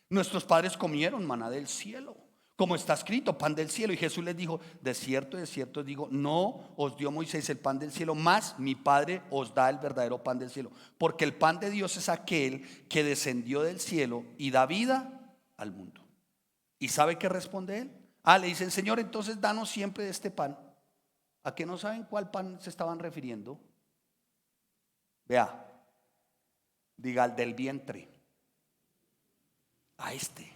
Nuestros padres comieron maná del cielo, como está escrito, pan del cielo. Y Jesús les dijo: de cierto os digo, no os dio Moisés el pan del cielo, mas mi Padre os da el verdadero pan del cielo. Porque el pan de Dios es aquel que descendió del cielo y da vida al mundo. ¿Y sabe qué responde él? Le dicen: Señor, entonces danos siempre de este pan. ¿A qué no saben cuál pan se estaban refiriendo? Vea, diga: al del vientre. A este.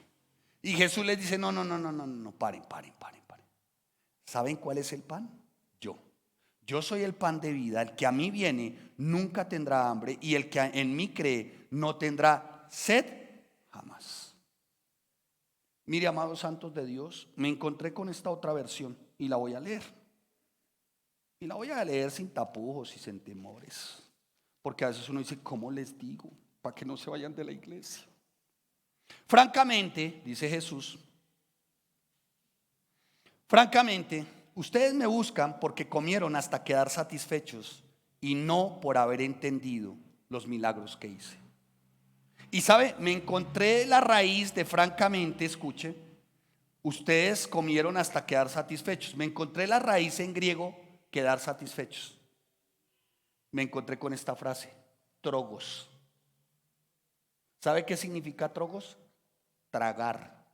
Y Jesús les dice: no, paren. ¿Saben cuál es el pan? Yo soy el pan de vida. El que a mí viene nunca tendrá hambre, y el que en mí cree no tendrá sed jamás. Mire, amados santos de Dios, me encontré con esta otra versión y la voy a leer. Y la voy a leer sin tapujos y sin temores, porque a veces uno dice: ¿cómo les digo? Para que no se vayan de la iglesia. Francamente, dice Jesús, francamente, ustedes me buscan porque comieron hasta quedar satisfechos y no por haber entendido los milagros que hice. Y sabe, me encontré la raíz de francamente, escuche, ustedes comieron hasta quedar satisfechos. Me encontré la raíz en griego, quedar satisfechos. Me encontré con esta frase: trogos. ¿Sabe qué significa trogos? Tragar.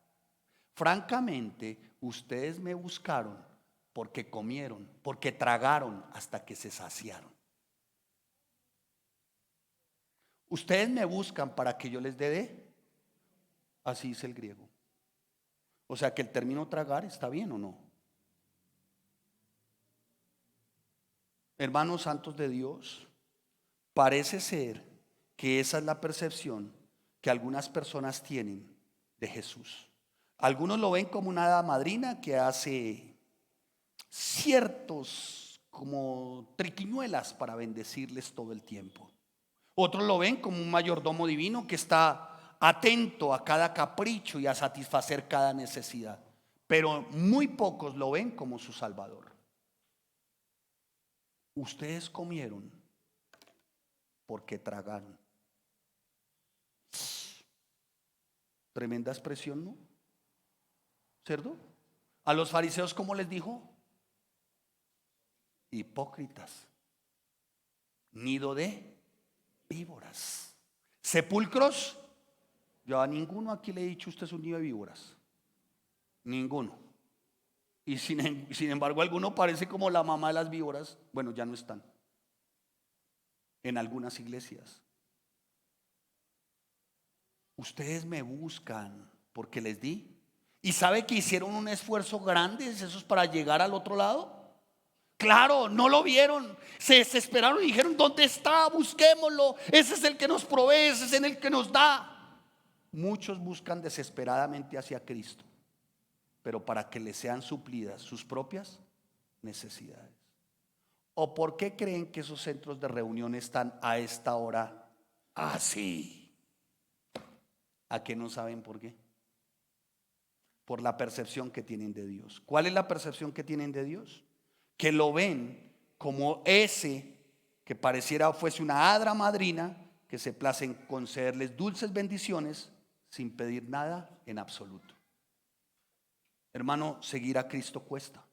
Francamente, ustedes me buscaron porque comieron, porque tragaron hasta que se saciaron. Ustedes me buscan para que yo les dé. Así dice el griego. O sea que el término tragar está bien, ¿o no? Hermanos santos de Dios, parece ser que esa es la percepción que algunas personas tienen de Jesús. Algunos lo ven como una hada madrina que hace ciertos como triquiñuelas para bendecirles todo el tiempo. Otros lo ven como un mayordomo divino que está atento a cada capricho y a satisfacer cada necesidad. Pero muy pocos lo ven como su Salvador. Ustedes comieron porque tragaron. Tremenda expresión, ¿no? ¿Cierto? A los fariseos, ¿cómo les dijo? Hipócritas, nido de víboras. Sepulcros. Yo a ninguno aquí le he dicho: usted es un nido de víboras. Ninguno. Y sin embargo, alguno parece como la mamá de las víboras. Bueno, ya no están en algunas iglesias. Ustedes me buscan porque les di. ¿Y sabe que hicieron un esfuerzo grande esos para llegar al otro lado? Claro, no lo vieron, se desesperaron y dijeron: ¿dónde está? Busquémoslo. Ese es el que nos provee, ese es el que nos da. Muchos buscan desesperadamente hacia Cristo, pero para que les sean suplidas sus propias necesidades. ¿O por qué creen que esos centros de reunión están a esta hora así? ¿A qué no saben por qué? Por la percepción que tienen de Dios. ¿Cuál es la percepción que tienen de Dios? Que lo ven como ese que pareciera fuese una hadra madrina que se place en concederles dulces bendiciones sin pedir nada en absoluto. Hermano, seguir a Cristo cuesta.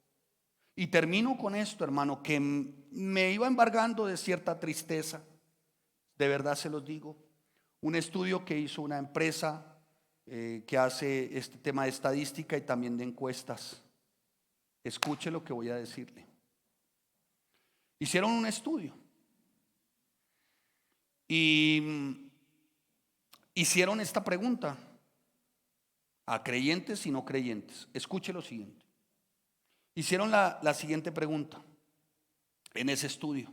Y termino con esto, hermano, que me iba embargando de cierta tristeza. De verdad se los digo. Un estudio que hizo una empresa que hace este tema de estadística y también de encuestas. Escuche lo que voy a decirle. Hicieron un estudio y hicieron esta pregunta a creyentes y no creyentes. Escuche lo siguiente. Hicieron la siguiente pregunta en ese estudio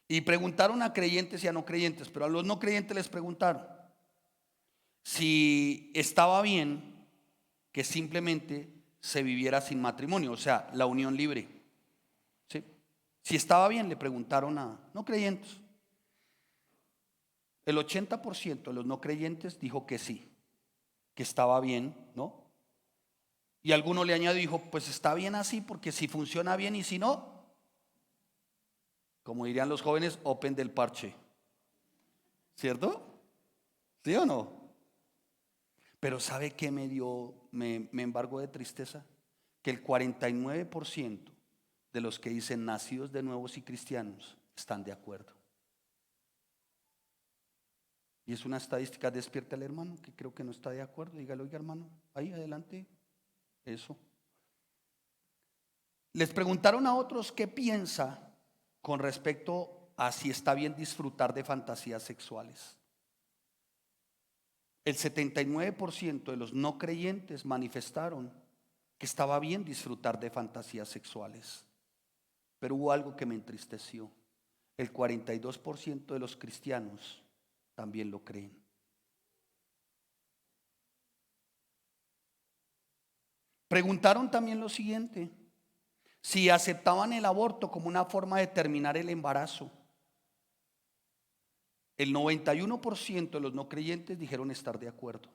y preguntaron a creyentes y a no creyentes, pero a los no creyentes les preguntaron: si estaba bien que simplemente se viviera sin matrimonio, o sea, la unión libre. ¿Sí? Si estaba bien, le preguntaron a no creyentes. El 80% de los no creyentes dijo que sí, que estaba bien, ¿no? Y alguno le añadió, dijo, pues está bien así, porque si funciona bien y si no, como dirían los jóvenes, open del parche. ¿Cierto? ¿Sí o no? Pero ¿sabe qué me embargó de tristeza? Que el 49% de los que dicen nacidos de nuevos y cristianos están de acuerdo. Y es una estadística, despierta al hermano que creo que no está de acuerdo. Dígale, oiga hermano, ahí adelante, eso. Les preguntaron a otros qué piensa con respecto a si está bien disfrutar de fantasías sexuales. El 79% de los no creyentes manifestaron que estaba bien disfrutar de fantasías sexuales. Pero hubo algo que me entristeció. El 42% de los cristianos también lo creen. Preguntaron también lo siguiente: si aceptaban el aborto como una forma de terminar el embarazo. El 91% de los no creyentes dijeron estar de acuerdo.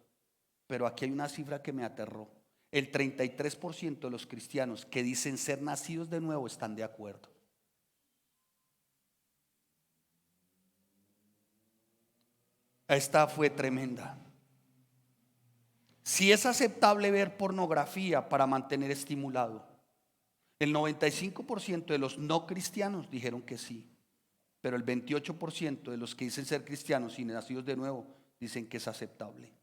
Pero aquí hay una cifra que me aterró. El 33% de los cristianos que dicen ser nacidos de nuevo están de acuerdo. Esta fue tremenda. Si es aceptable ver pornografía para mantener estimulado, el 95% de los no cristianos dijeron que sí, pero el 28% de los que dicen ser cristianos y nacidos de nuevo dicen que es aceptable.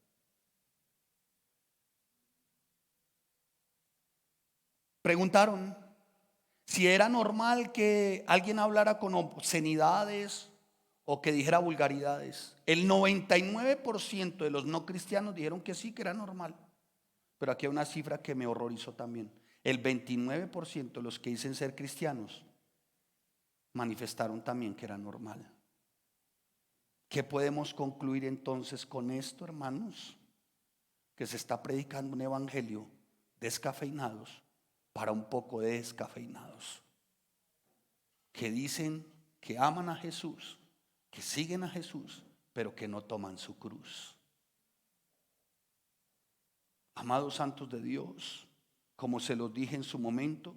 Preguntaron si era normal que alguien hablara con obscenidades o que dijera vulgaridades. El 99% de los no cristianos dijeron que sí, que era normal. Pero aquí hay una cifra que me horrorizó también. El 29% de los que dicen ser cristianos manifestaron también que era normal. ¿Qué podemos concluir entonces con esto, hermanos? Que se está predicando un evangelio descafeinados para un poco de descafeinados, que dicen que aman a Jesús, que siguen a Jesús, pero que no toman su cruz. Amados santos de Dios, como se los dije en su momento,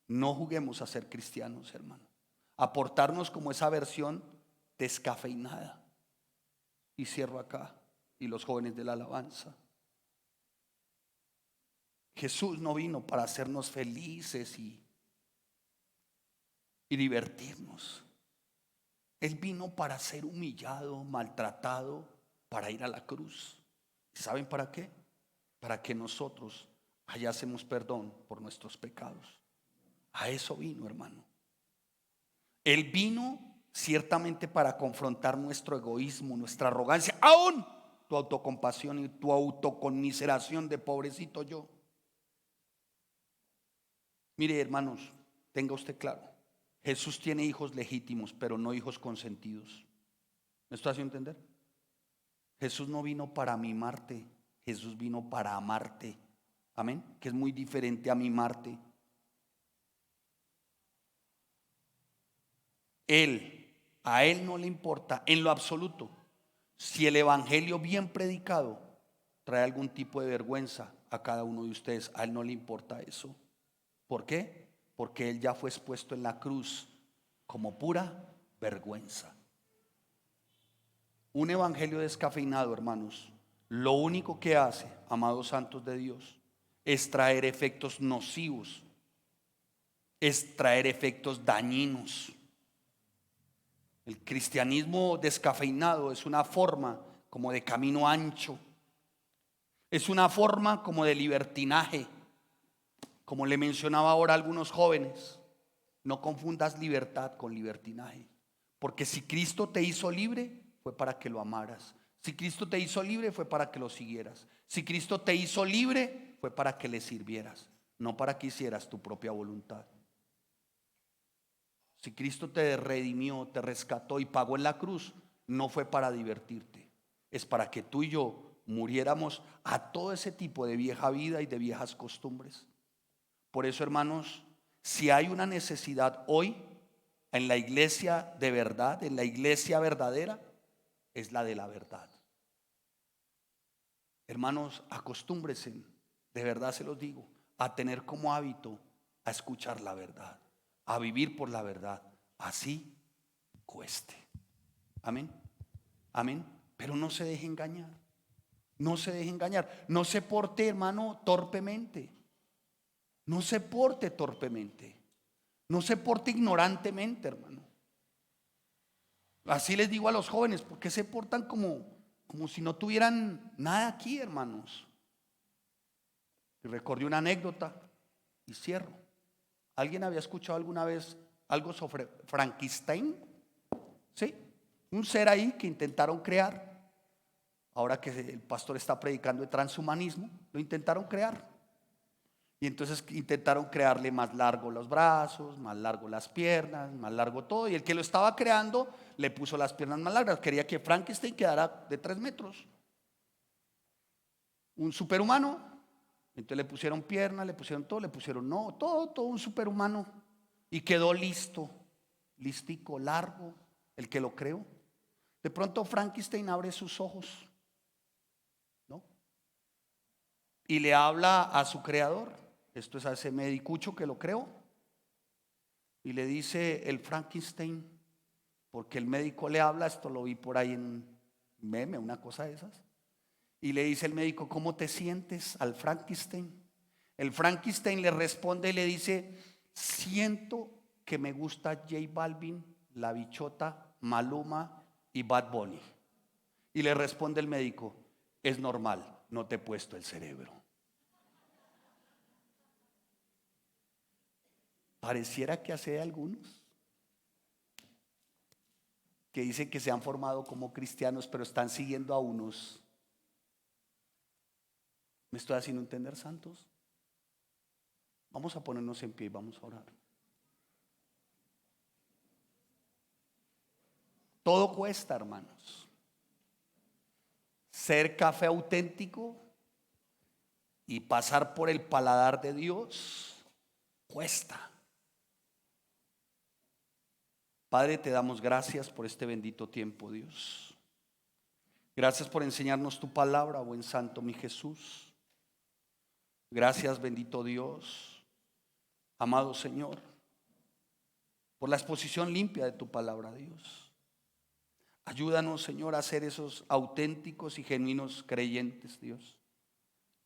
no juguemos a ser cristianos, hermano. A portarnos como esa versión descafeinada. Y cierro acá, y los jóvenes de la alabanza. Jesús no vino para hacernos felices y divertirnos. Él vino para ser humillado, maltratado, para ir a la cruz. ¿Y saben para qué? Para que nosotros hallásemos perdón por nuestros pecados. A eso vino, hermano. Él vino ciertamente para confrontar nuestro egoísmo, nuestra arrogancia, aún tu autocompasión y tu autoconmiseración de pobrecito yo. Mire, hermanos, tenga usted claro, Jesús tiene hijos legítimos, pero no hijos consentidos. ¿Me estoy haciendo entender? Jesús no vino para mimarte, Jesús vino para amarte. Amén. Que es muy diferente a mimarte. A él no le importa en lo absoluto si el evangelio bien predicado trae algún tipo de vergüenza a cada uno de ustedes. A él no le importa eso. ¿Por qué? Porque él ya fue expuesto en la cruz como pura vergüenza. Un evangelio descafeinado, hermanos, lo único que hace, amados santos de Dios, es traer efectos nocivos, es traer efectos dañinos. El cristianismo descafeinado es una forma como de camino ancho, es una forma como de libertinaje, como le mencionaba ahora a algunos jóvenes. No confundas libertad con libertinaje, porque si Cristo te hizo libre fue para que lo amaras. Si Cristo te hizo libre fue para que lo siguieras. Si Cristo te hizo libre fue para que le sirvieras, no para que hicieras tu propia voluntad. Si Cristo te redimió, te rescató y pagó en la cruz, no fue para divertirte, es para que tú y yo muriéramos a todo ese tipo de vieja vida y de viejas costumbres. Por eso, hermanos, si hay una necesidad hoy en la iglesia de verdad, en la iglesia verdadera, es la de la verdad. Hermanos, acostúmbrense, de verdad se los digo, a tener como hábito a escuchar la verdad, a vivir por la verdad, así cueste. Amén, amén. Pero no se deje engañar, no se deje engañar, no se porte, hermano, torpemente, no se porte torpemente, no se porte ignorantemente, hermano. Así les digo a los jóvenes, porque se portan como si no tuvieran nada aquí, hermanos. Y recordé una anécdota y cierro. ¿Alguien había escuchado alguna vez algo sobre Frankenstein? Sí, un ser ahí que intentaron crear. Ahora que el pastor está predicando de transhumanismo, lo intentaron crear. Y entonces intentaron crearle más largo los brazos, más largo las piernas, más largo todo. Y el que lo estaba creando le puso las piernas más largas. Quería que Frankenstein quedara de 3 metros. Un superhumano. Entonces le pusieron piernas, le pusieron todo, le pusieron todo un superhumano. Y quedó listo, listico, largo, el que lo creó. De pronto Frankenstein abre sus ojos, ¿no? Y le habla a su creador. Esto es a ese medicucho que lo creó. Y le dice el Frankenstein, porque el médico le habla, esto lo vi por ahí en un meme, una cosa de esas. Y le dice el médico, ¿cómo te sientes al Frankenstein? El Frankenstein le responde y le dice, siento que me gusta J Balvin, La Bichota, Maluma y Bad Bunny. Y le responde el médico, es normal, no te he puesto el cerebro. Pareciera que hace algunos que dicen que se han formado como cristianos, pero están siguiendo a unos. ¿Me estoy haciendo entender, santos? Vamos a ponernos en pie y vamos a orar. Todo cuesta, hermanos. Ser café auténtico y pasar por el paladar de Dios cuesta. Padre, te damos gracias por este bendito tiempo, Dios. Gracias por enseñarnos tu palabra, buen santo mi Jesús. Gracias, bendito Dios, amado Señor, por la exposición limpia de tu palabra, Dios. Ayúdanos, Señor, a ser esos auténticos y genuinos creyentes, Dios,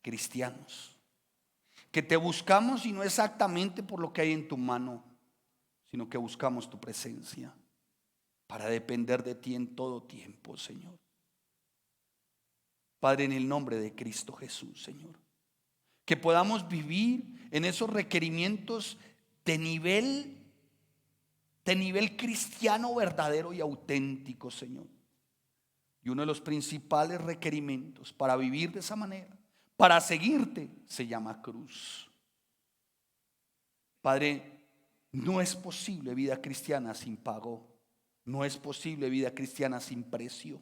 cristianos, que te buscamos y no exactamente por lo que hay en tu mano, sino que buscamos tu presencia para depender de ti en todo tiempo, Señor. Padre, en el nombre de Cristo Jesús, Señor, que podamos vivir en esos requerimientos de nivel cristiano verdadero y auténtico, Señor. Y uno de los principales requerimientos para vivir de esa manera, para seguirte, se llama cruz. Padre, no es posible vida cristiana sin pago. No es posible vida cristiana sin precio.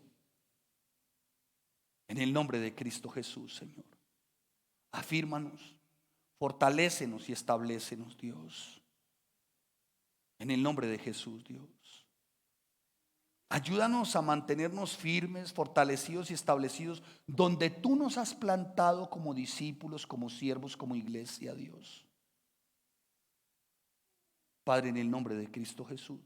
En el nombre de Cristo Jesús, Señor, afírmanos, fortalécenos y establécenos, Dios. En el nombre de Jesús, Dios. Ayúdanos a mantenernos firmes, fortalecidos y establecidos donde tú nos has plantado como discípulos, como siervos, como iglesia, Dios. Padre, en el nombre de Cristo Jesús,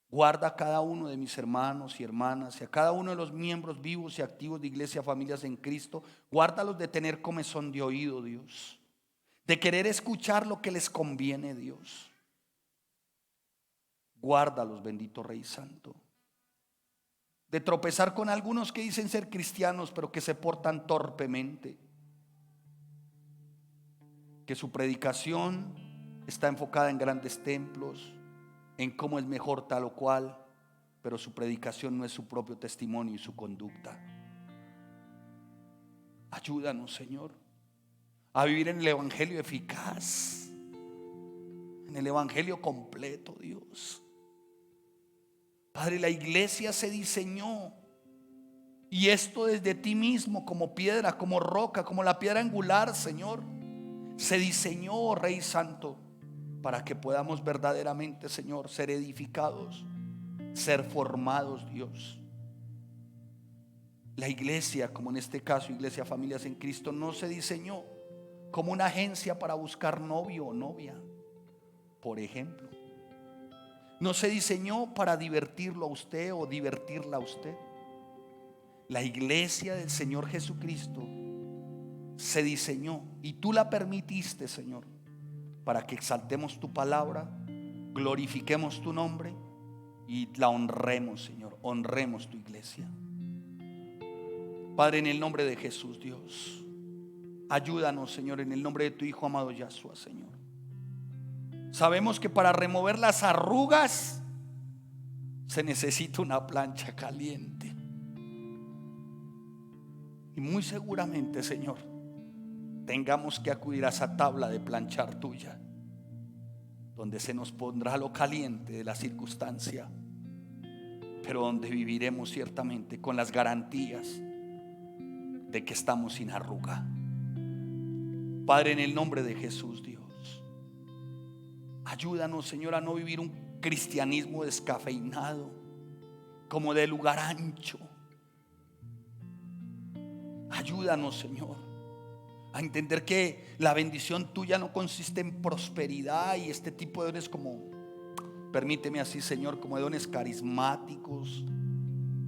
guarda a cada uno de mis hermanos y hermanas y a cada uno de los miembros vivos y activos de Iglesia Familias en Cristo. Guárdalos de tener comezón de oído, Dios, de querer escuchar lo que les conviene, Dios. Guárdalos, bendito Rey Santo, de tropezar con algunos que dicen ser cristianos pero que se portan torpemente, que su predicación está enfocada en grandes templos, en cómo es mejor tal o cual, pero su predicación no es su propio testimonio y su conducta. Ayúdanos, Señor, a vivir en el evangelio eficaz, en el evangelio completo, Dios. Padre, la iglesia se diseñó Y esto desde ti mismo, como piedra, como roca, como la piedra angular, Señor, se diseñó, oh Rey Santo, para que podamos verdaderamente, Señor, ser edificados, ser formados, Dios. La iglesia, como en este caso Iglesia Familias en Cristo, no se diseñó como una agencia para buscar novio o novia, por ejemplo. No se diseñó para divertirlo a usted o divertirla a usted. La iglesia del Señor Jesucristo se diseñó y tú la permitiste, Señor, para que exaltemos tu palabra, glorifiquemos tu nombre y la honremos, Señor. Honremos tu iglesia. Padre, en el nombre de Jesús, Dios, ayúdanos, Señor, en el nombre de tu Hijo amado Yahshua, Señor. Sabemos que para remover las arrugas se necesita una plancha caliente. Y muy seguramente, Señor, tengamos que acudir a esa tabla de planchar tuya, donde se nos pondrá lo caliente de la circunstancia, pero donde viviremos ciertamente con las garantías de que estamos sin arruga. Padre, en el nombre de Jesús, Dios, ayúdanos, Señor, a no vivir un cristianismo descafeinado, como de lugar ancho. Ayúdanos, Señor, a entender que la bendición tuya no consiste en prosperidad y este tipo de dones, como, permíteme así, Señor, como de dones carismáticos,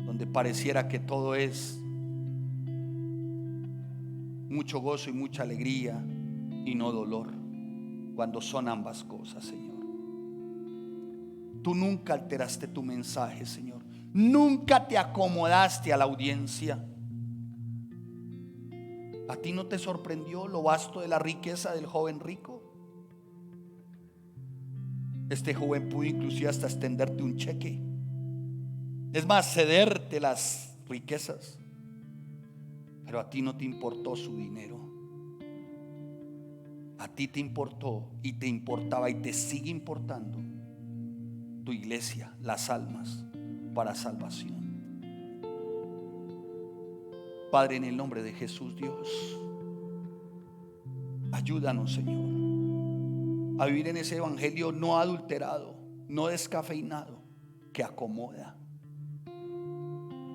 donde pareciera que todo es mucho gozo y mucha alegría y no dolor, cuando son ambas cosas, Señor. Tú nunca alteraste tu mensaje, Señor. Nunca te acomodaste a la audiencia. ¿A ti no te sorprendió lo vasto de la riqueza del joven rico? Este joven pudo inclusive hasta extenderte un cheque, es más, cederte las riquezas, pero a ti no te importó su dinero. A ti te importó y te importaba y te sigue importando tu iglesia, las almas para salvación. Padre, en el nombre de Jesús, Dios, ayúdanos, Señor, a vivir en ese evangelio no adulterado, no descafeinado, que acomoda.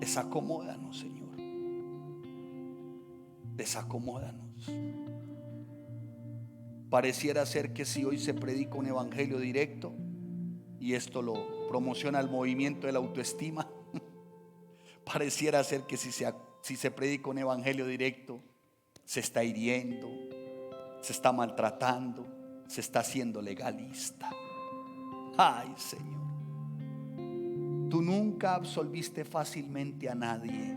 Desacomódanos, Señor. Desacomódanos. Pareciera ser que si hoy se predica un evangelio directo, y esto lo promociona el movimiento de la autoestima, pareciera ser que si se predica un evangelio directo, se está hiriendo, se está maltratando, se está haciendo legalista. Ay, Señor, tú nunca absolviste fácilmente a nadie.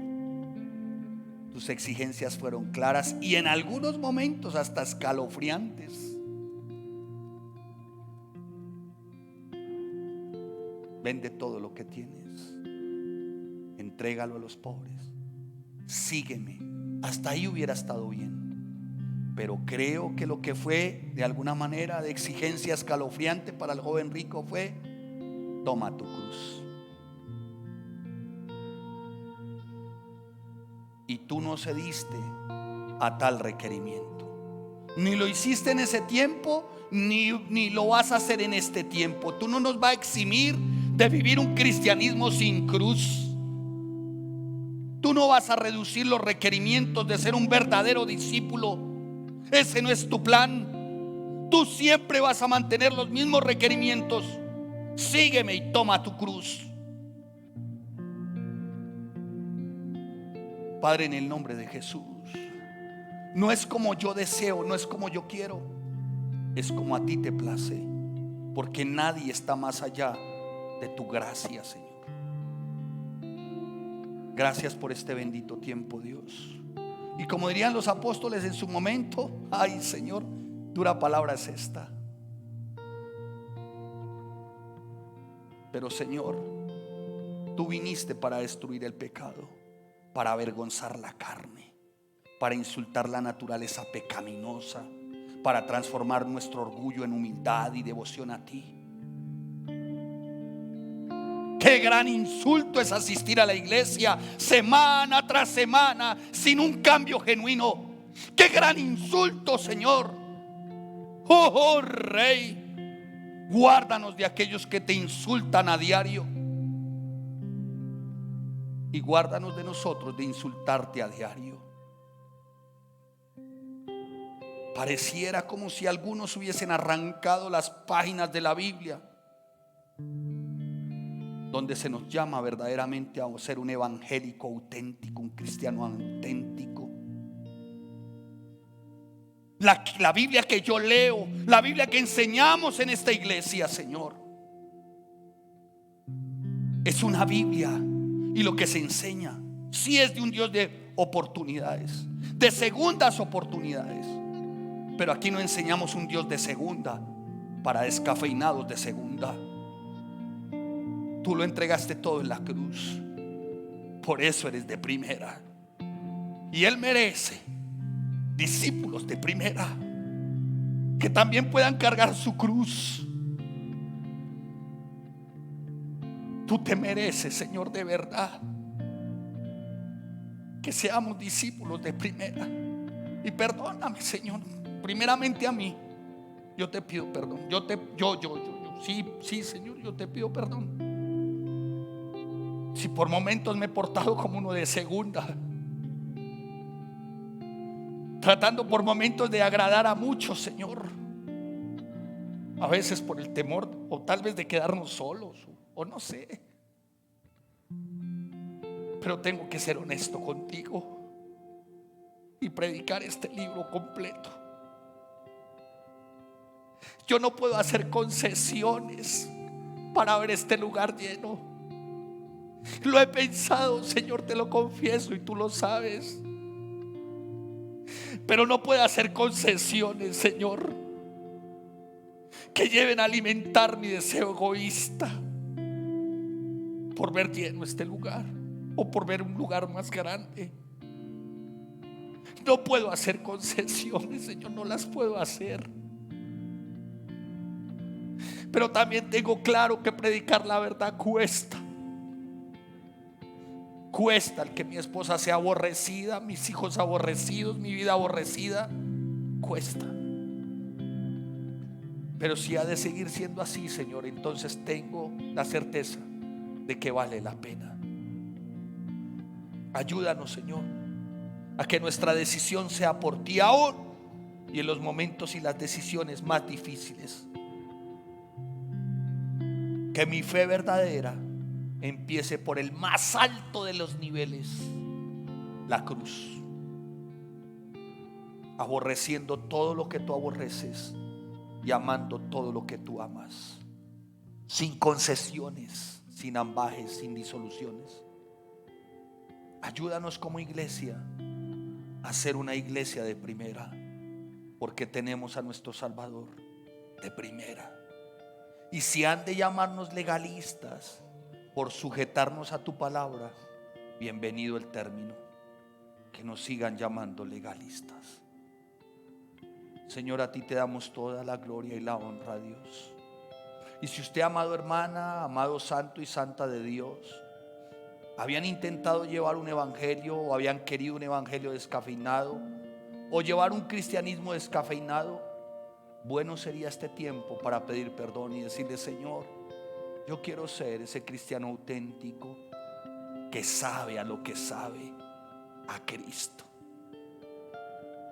Tus exigencias fueron claras y en algunos momentos hasta escalofriantes. Vende todo lo que tienes, entrégalo a los pobres, sígueme. Hasta ahí hubiera estado bien, pero creo que lo que fue de alguna manera de exigencia escalofriante para el joven rico fue: toma tu cruz. Y tú no cediste a tal requerimiento. Ni lo hiciste en ese tiempo, ni lo vas a hacer en este tiempo. Tú no nos vas a eximir de vivir un cristianismo sin cruz. Tú no vas a reducir los requerimientos de ser un verdadero discípulo. Ese no es tu plan. Tú siempre vas a mantener los mismos requerimientos. Sígueme y toma tu cruz. Padre, en el nombre de Jesús, no es como yo deseo, no es como yo quiero, es como a ti te place, porque nadie está más allá de tu gracia, Señor. Gracias por este bendito tiempo, Dios. Y como dirían los apóstoles en su momento: ay, Señor, dura palabra es esta. Pero, Señor, tú viniste para destruir el pecado, para avergonzar la carne, para insultar la naturaleza pecaminosa, para transformar nuestro orgullo en humildad y devoción a ti. Qué Qué gran insulto es asistir a la iglesia semana tras semana sin un cambio genuino. Qué gran insulto, Señor. Oh, Rey, guárdanos de aquellos que te insultan a diario. Y guárdanos de nosotros de insultarte a diario. Pareciera como si algunos hubiesen arrancado las páginas de la Biblia, donde se nos llama verdaderamente a ser un evangélico auténtico, un cristiano auténtico. La Biblia que yo leo, la Biblia que enseñamos en esta iglesia, Señor, es una Biblia, y lo que se enseña sí es de un Dios de oportunidades, de segundas oportunidades. Pero aquí no enseñamos un Dios de segunda para descafeinados de segunda. Tú lo entregaste todo en la cruz, por eso eres de primera. Y Él merece discípulos de primera, que también puedan cargar su cruz. Tú te mereces, Señor, de verdad, que seamos discípulos de primera. Y perdóname, Señor, primeramente a mí. Yo te pido perdón. Sí, Señor, yo te pido perdón. Si por momentos me he portado como uno de segunda, tratando por momentos de agradar a muchos, Señor, a veces por el temor o tal vez de quedarnos solos, o no sé. Pero tengo que ser honesto contigo y predicar este libro completo. Yo no puedo hacer concesiones para ver este lugar lleno. Lo he pensado, Señor, te lo confieso y tú lo sabes. Pero no puedo hacer concesiones, Señor, que lleven a alimentar mi deseo egoísta por ver lleno este lugar o por ver un lugar más grande. No puedo hacer concesiones, Señor, no las puedo hacer. Pero también tengo claro que predicar la verdad cuesta. Cuesta el que mi esposa sea aborrecida, mis hijos aborrecidos, mi vida aborrecida. Cuesta. Pero si ha de seguir siendo así, Señor, entonces tengo la certeza de que vale la pena. Ayúdanos, Señor, a que nuestra decisión sea por ti aún y en los momentos y las decisiones más difíciles. Que mi fe verdadera empiece por el más alto de los niveles, la cruz, aborreciendo todo lo que tú aborreces y amando todo lo que tú amas, sin concesiones, sin ambajes, sin disoluciones. Ayúdanos como iglesia a ser una iglesia de primera, porque tenemos a nuestro Salvador de primera. Y si han de llamarnos legalistas por sujetarnos a tu palabra, bienvenido el término. Que nos sigan llamando legalistas. Señor, a ti te damos toda la gloria y la honra, Dios. Y si usted, amado hermana, amado santo y santa de Dios, habían intentado llevar un evangelio o habían querido un evangelio descafeinado o llevar un cristianismo descafeinado, bueno sería este tiempo para pedir perdón y decirle: Señor, yo quiero ser ese cristiano auténtico que sabe a lo que sabe, a Cristo.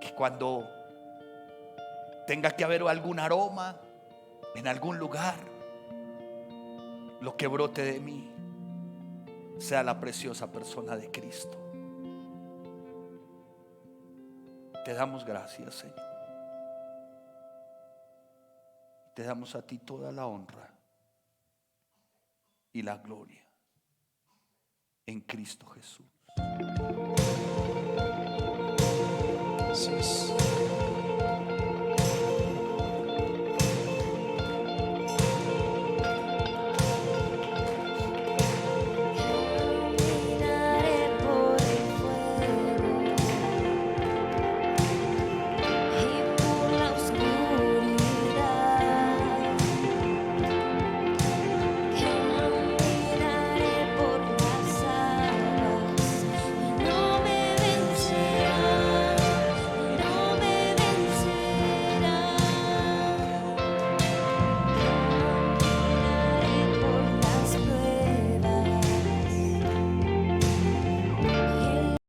Que cuando tenga que haber algún aroma en algún lugar, lo que brote de mí sea la preciosa persona de Cristo. Te damos gracias, Señor. Te damos a ti toda la honra y la gloria en Cristo Jesús. Jesús.